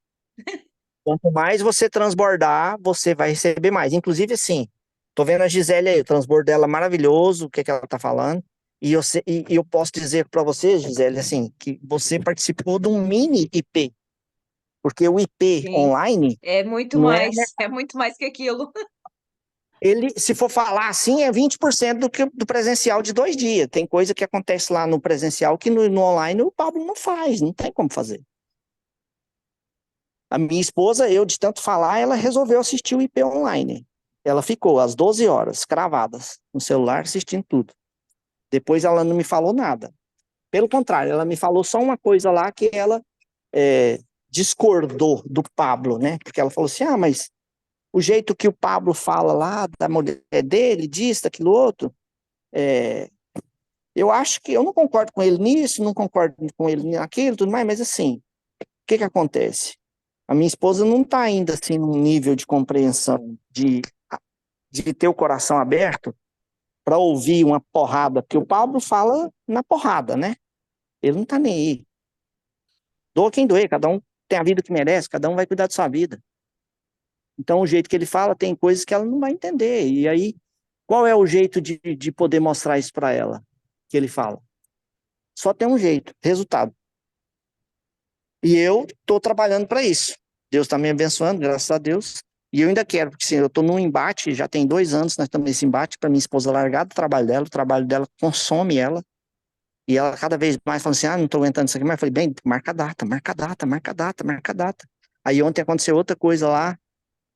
quanto mais você transbordar, você vai receber mais. Inclusive, assim, tô vendo a Gisele aí, o transbordo dela é maravilhoso, o que que ela tá falando. E eu posso dizer para você, Gisele, assim, que você participou de um mini IP, porque o IP Sim. online não é. É muito mais que aquilo. Ele, se for falar assim, é 20% do presencial de 2 dias. Tem coisa que acontece lá no presencial que no online o Pablo não faz, não tem como fazer. A minha esposa, eu de tanto falar, ela resolveu assistir o IP online. Ela ficou às 12 horas, cravadas, no celular, assistindo tudo. Depois ela não me falou nada. Pelo contrário, ela me falou só uma coisa lá que ela discordou do Pablo, né? Porque ela falou assim, mas o jeito que o Pablo fala lá, da mulher dele, disso, daquilo outro, eu acho que eu não concordo com ele nisso, não concordo com ele naquilo, tudo mais, mas assim, o que que acontece? A minha esposa não está ainda assim num nível de compreensão de ter o coração aberto para ouvir uma porrada, porque o Pablo fala na porrada, né? Ele não está nem aí. Doa quem doer, cada um tem a vida que merece, cada um vai cuidar da sua vida. Então, o jeito que ele fala, tem coisas que ela não vai entender. E aí, qual é o jeito de poder mostrar isso para ela? Que ele fala. Só tem um jeito, resultado. E eu estou trabalhando para isso. Deus está me abençoando, graças a Deus. E eu ainda quero, porque assim, eu estou num embate, já tem 2 anos nós estamos nesse embate, para minha esposa largar do o trabalho dela consome ela, e ela cada vez mais fala assim, não estou aguentando isso aqui, mas eu falei, bem, marca a data, marca a data, marca a data, marca a data. Aí ontem aconteceu outra coisa lá,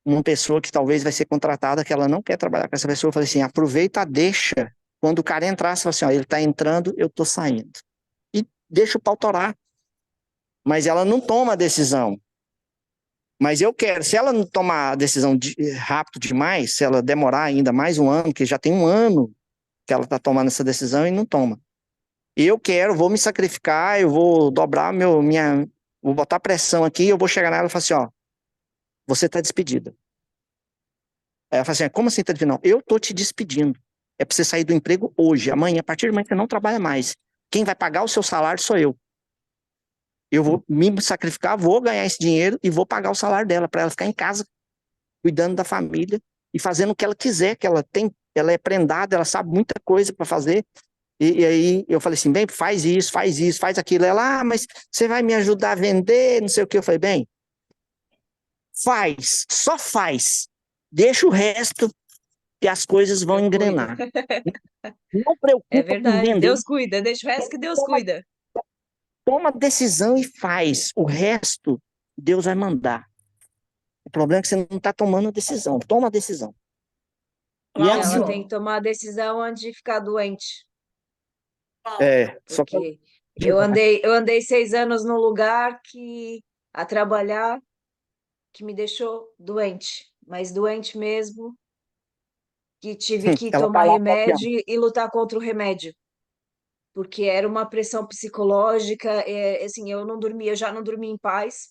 uma pessoa que talvez vai ser contratada, que ela não quer trabalhar com essa pessoa, eu falei assim, aproveita, deixa, quando o cara entrar, você fala assim, ele está entrando, eu estou saindo. E deixa o pau torar. Mas ela não toma a decisão. Mas eu quero, se ela não tomar a decisão rápido demais, se ela demorar ainda mais um ano, que já tem um ano que ela está tomando essa decisão e não toma. Eu quero, vou me sacrificar, eu vou dobrar vou botar pressão aqui, eu vou chegar nela e falar assim, você está despedida. Aí ela fala assim, como assim está despedida? Não, eu tô te despedindo. É para você sair do emprego hoje, amanhã, a partir de amanhã você não trabalha mais. Quem vai pagar o seu salário sou eu. Eu vou me sacrificar, vou ganhar esse dinheiro e vou pagar o salário dela, para ela ficar em casa, cuidando da família e fazendo o que ela quiser, que ela é prendada, ela sabe muita coisa para fazer. E aí eu falei assim, bem, faz isso, faz aquilo. Ela, mas você vai me ajudar a vender, não sei o que. Eu falei, bem, só faz. Deixa o resto que as coisas vão Eu cuido. engrenar. Não É preocupa com verdade. vender. Deus cuida, deixa o resto que Deus cuida. Toma decisão e faz. O resto, Deus vai mandar. O problema é que você não está tomando a decisão. Toma a decisão. E é assim. Ela tem Cláudio, que tomar a decisão antes de ficar doente, Só que porque eu andei 6 anos num lugar a trabalhar que me deixou doente, mas doente mesmo, que tive que Ela tomar tá lá bloqueando. remédio e lutar contra o remédio, porque era uma pressão psicológica, assim, eu não dormia, eu já não dormia em paz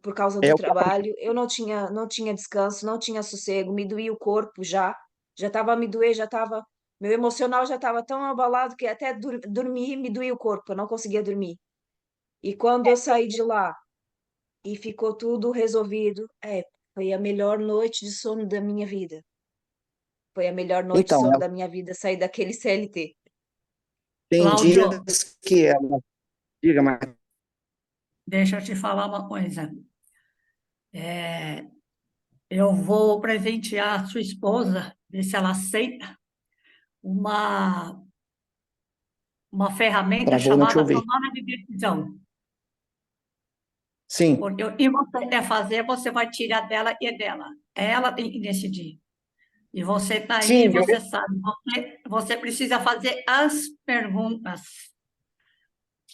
por causa do É o que trabalho, eu não tinha descanso, não tinha sossego, me doía o corpo já estava a me doer, meu emocional já estava tão abalado que até dormir me doía o corpo, eu não conseguia dormir. E quando eu saí de lá e ficou tudo resolvido, foi a melhor noite de sono da minha vida. Foi a melhor noite de Então, sono da minha vida sair daquele CLT. tem Cláudio, dias que ela. Diga, mas deixa eu te falar uma coisa. Eu vou presentear a sua esposa, ver se ela aceita, uma, uma ferramenta travou, não te chamada ouvi. tomada de decisão. Sim, Porque o que você quer fazer, você vai tirar dela e dela. Ela tem que decidir. E você está aí, sim, você sabe, você precisa fazer as perguntas,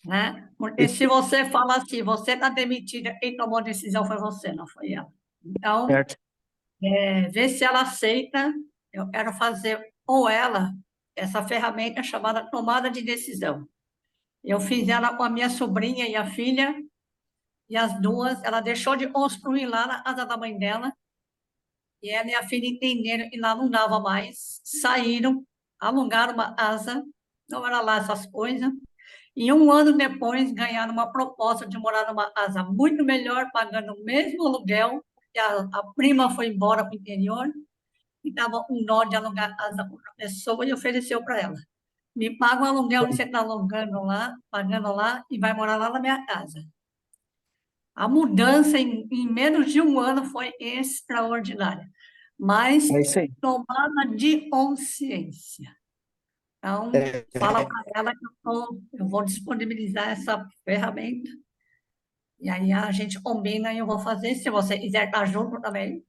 né? Porque se você fala assim, você está demitida, quem tomou a decisão foi você, não foi ela. Então, certo. vê se ela aceita. Eu quero fazer com ela essa ferramenta chamada tomada de decisão. Eu fiz ela com a minha sobrinha e a filha, e as duas, ela deixou de construir lá na casa da mãe dela, e ela e a filha entenderam que lá não dava mais, saíram, alugaram uma casa, não era lá essas coisas, e um ano depois ganharam uma proposta de morar numa casa muito melhor, pagando o mesmo aluguel, e a prima foi embora para o interior, e estava um nó de alugar a casa para outra pessoa, e ofereceu para ela. Me paga o aluguel que você está alugando lá, pagando lá, e vai morar lá na minha casa. A mudança em menos de um ano foi extraordinária, mas É isso aí. tomada de consciência. Então, É, fala para ela que eu vou disponibilizar essa ferramenta, e aí a gente combina e eu vou fazer. Se você quiser estar junto também,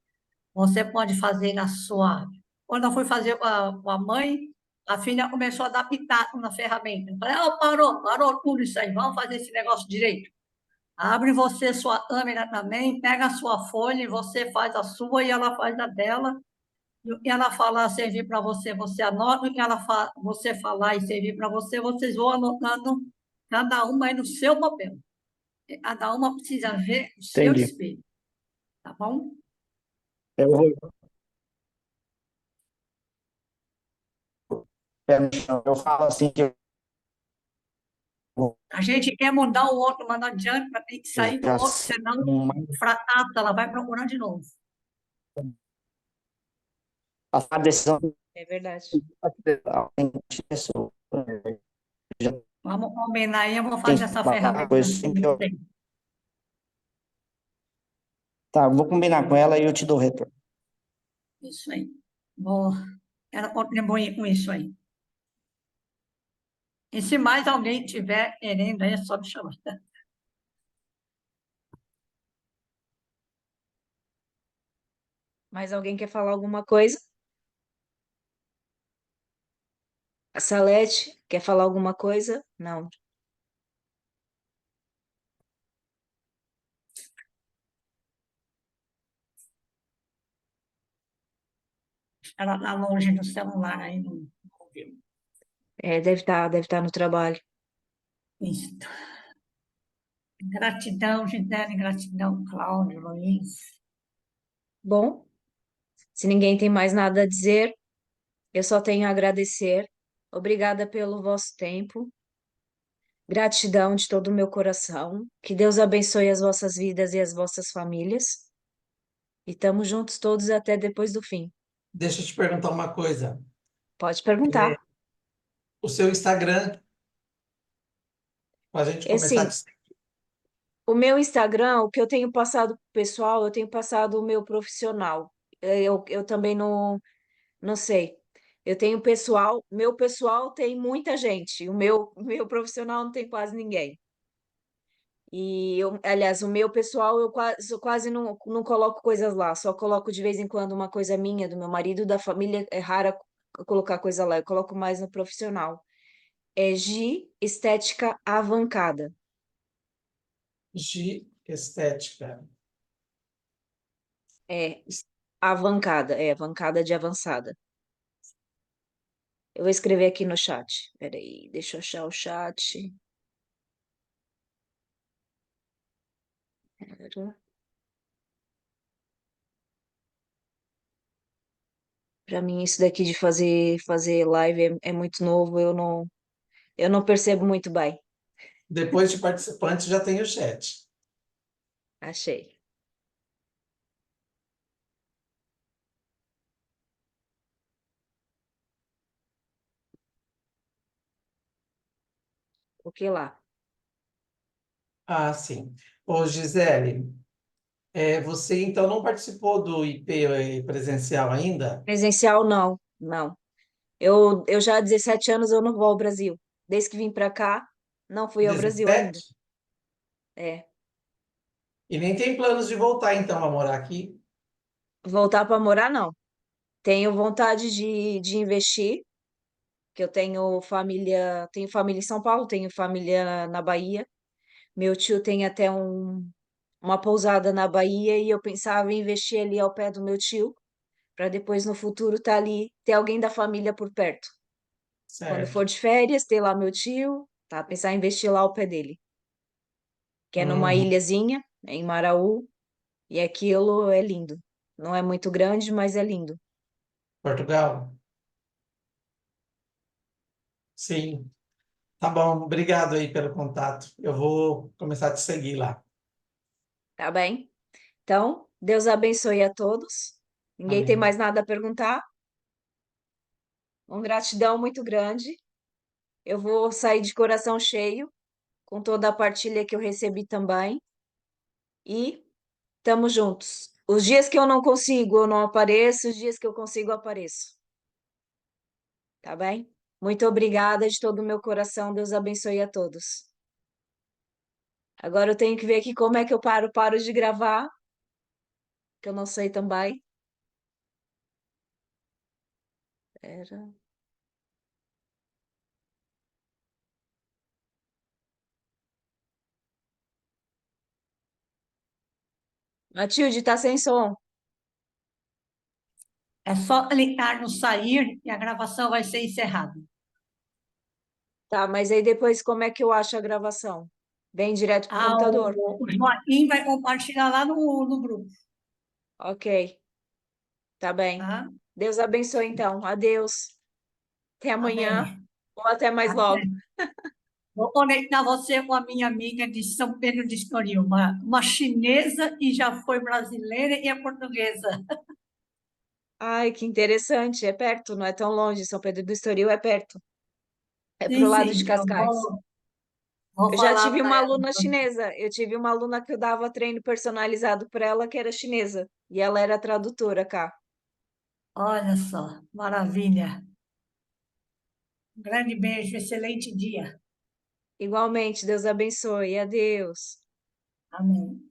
você pode fazer na sua. Quando eu fui fazer com a mãe, a filha começou a dar pitaco na ferramenta. Eu falei, parou tudo isso aí, vamos fazer esse negócio direito. Abre você sua câmera também, pega a sua folha e você faz a sua e ela faz a dela. E o que ela falar servir para você, você anota. O que você falar e servir para você, vocês vão anotando cada uma aí no seu papel. E cada uma precisa ver o seu entendi. espelho, tá bom? Eu vou. Pé no chão. Eu falo assim que eu A gente quer mudar o outro, mas não adianta, tem que sair do já outro, sei senão uma fracassa, ela vai procurar de novo. a decisão É verdade. de pessoa. Já Vamos combinar aí, eu vou tem fazer que essa falar ferramenta coisa assim, sempre. você. Tá, vou combinar com ela e eu te dou retorno. Isso aí. Vou, quero contribuir com isso aí. E se mais alguém tiver querendo, aí é só me chamar. Mais alguém quer falar alguma coisa? A Salete quer falar alguma coisa? Não. Ela está longe do celular aí, não ouviu. Deve estar no trabalho. Isso. Gratidão, Gisele, gratidão, Cláudio, Luiz. Bom, se ninguém tem mais nada a dizer, eu só tenho a agradecer. Obrigada pelo vosso tempo. Gratidão de todo o meu coração. Que Deus abençoe as vossas vidas e as vossas famílias. E estamos juntos todos até depois do fim. Deixa eu te perguntar uma coisa. Pode perguntar. O seu Instagram, para a gente É começar a assim, o meu Instagram, o que eu tenho passado pro pessoal, eu tenho passado o meu profissional. Eu também não sei. Eu tenho pessoal, meu pessoal tem muita gente, o meu profissional não tem quase ninguém. Aliás, o meu pessoal eu quase não coloco coisas lá, só coloco de vez em quando uma coisa minha, do meu marido, da família, é rara colocar coisa lá, eu coloco mais no profissional. É Gi Estética Avancada. de estética. É avancada, é avancada de avançada. Eu vou escrever aqui no chat. Peraí, deixa eu achar o chat. Para mim, isso daqui de fazer live é muito novo, eu não percebo muito bem. Depois de participante já tem o chat. Achei. O que lá? Ah, sim. Ô, Gisele, você então não participou do IP presencial ainda? Presencial, não, não. Eu já há 17 anos eu não vou ao Brasil. Desde que vim para cá, não fui ao Brasil ainda. 17? É, E nem tem planos de voltar então a morar aqui? voltar para morar, não. Tenho vontade de investir, que eu tenho família em São Paulo, tenho família na Bahia. Meu tio tem até uma pousada na Bahia e eu pensava em investir ali ao pé do meu tio, para depois no futuro estar ali, ter alguém da família por perto. Quando Certo. for de férias, ter lá meu tio, tá? Pensar em investir lá ao pé dele, que é numa Uhum. ilhazinha, em Maraú, e aquilo é lindo. Não é muito grande, mas é lindo. Portugal? Sim. Tá bom, obrigado aí pelo contato. Eu vou começar a te seguir lá. Tá bem? Então, Deus abençoe a todos. Ninguém tem Amém. mais nada a perguntar. Uma gratidão muito grande. Eu vou sair de coração cheio, com toda a partilha que eu recebi também. E estamos juntos. Os dias que eu não consigo, eu não apareço. Os dias que eu consigo, eu apareço. Tá bem? Muito obrigada de todo o meu coração. Deus abençoe a todos. Agora eu tenho que ver aqui como é que eu paro de gravar, que eu não sei também. Era. Matilde, tá sem som. É só clicar no sair e a gravação vai ser encerrada. Tá, mas aí depois como é que eu acho a gravação? Vem direto pro Ah, computador. o Joaquim vai compartilhar lá no grupo, Ok, tá bem. tá? Deus abençoe então. Adeus. Até amanhã Amém. ou até mais logo. Até. Vou conectar você com a minha amiga de São Pedro de Estoril, uma chinesa e já foi brasileira e é portuguesa. Ai, que interessante. É perto, não é tão longe. São Pedro do Estoril é perto. É pro Sim, lado de sim, eu Cascais. vou Eu já falar tive para uma ela. aluna chinesa. Eu tive uma aluna que eu dava treino personalizado para ela que era chinesa. E ela era tradutora cá. Olha só, maravilha. Um grande beijo, excelente dia. Igualmente, Deus abençoe. Adeus. Amém.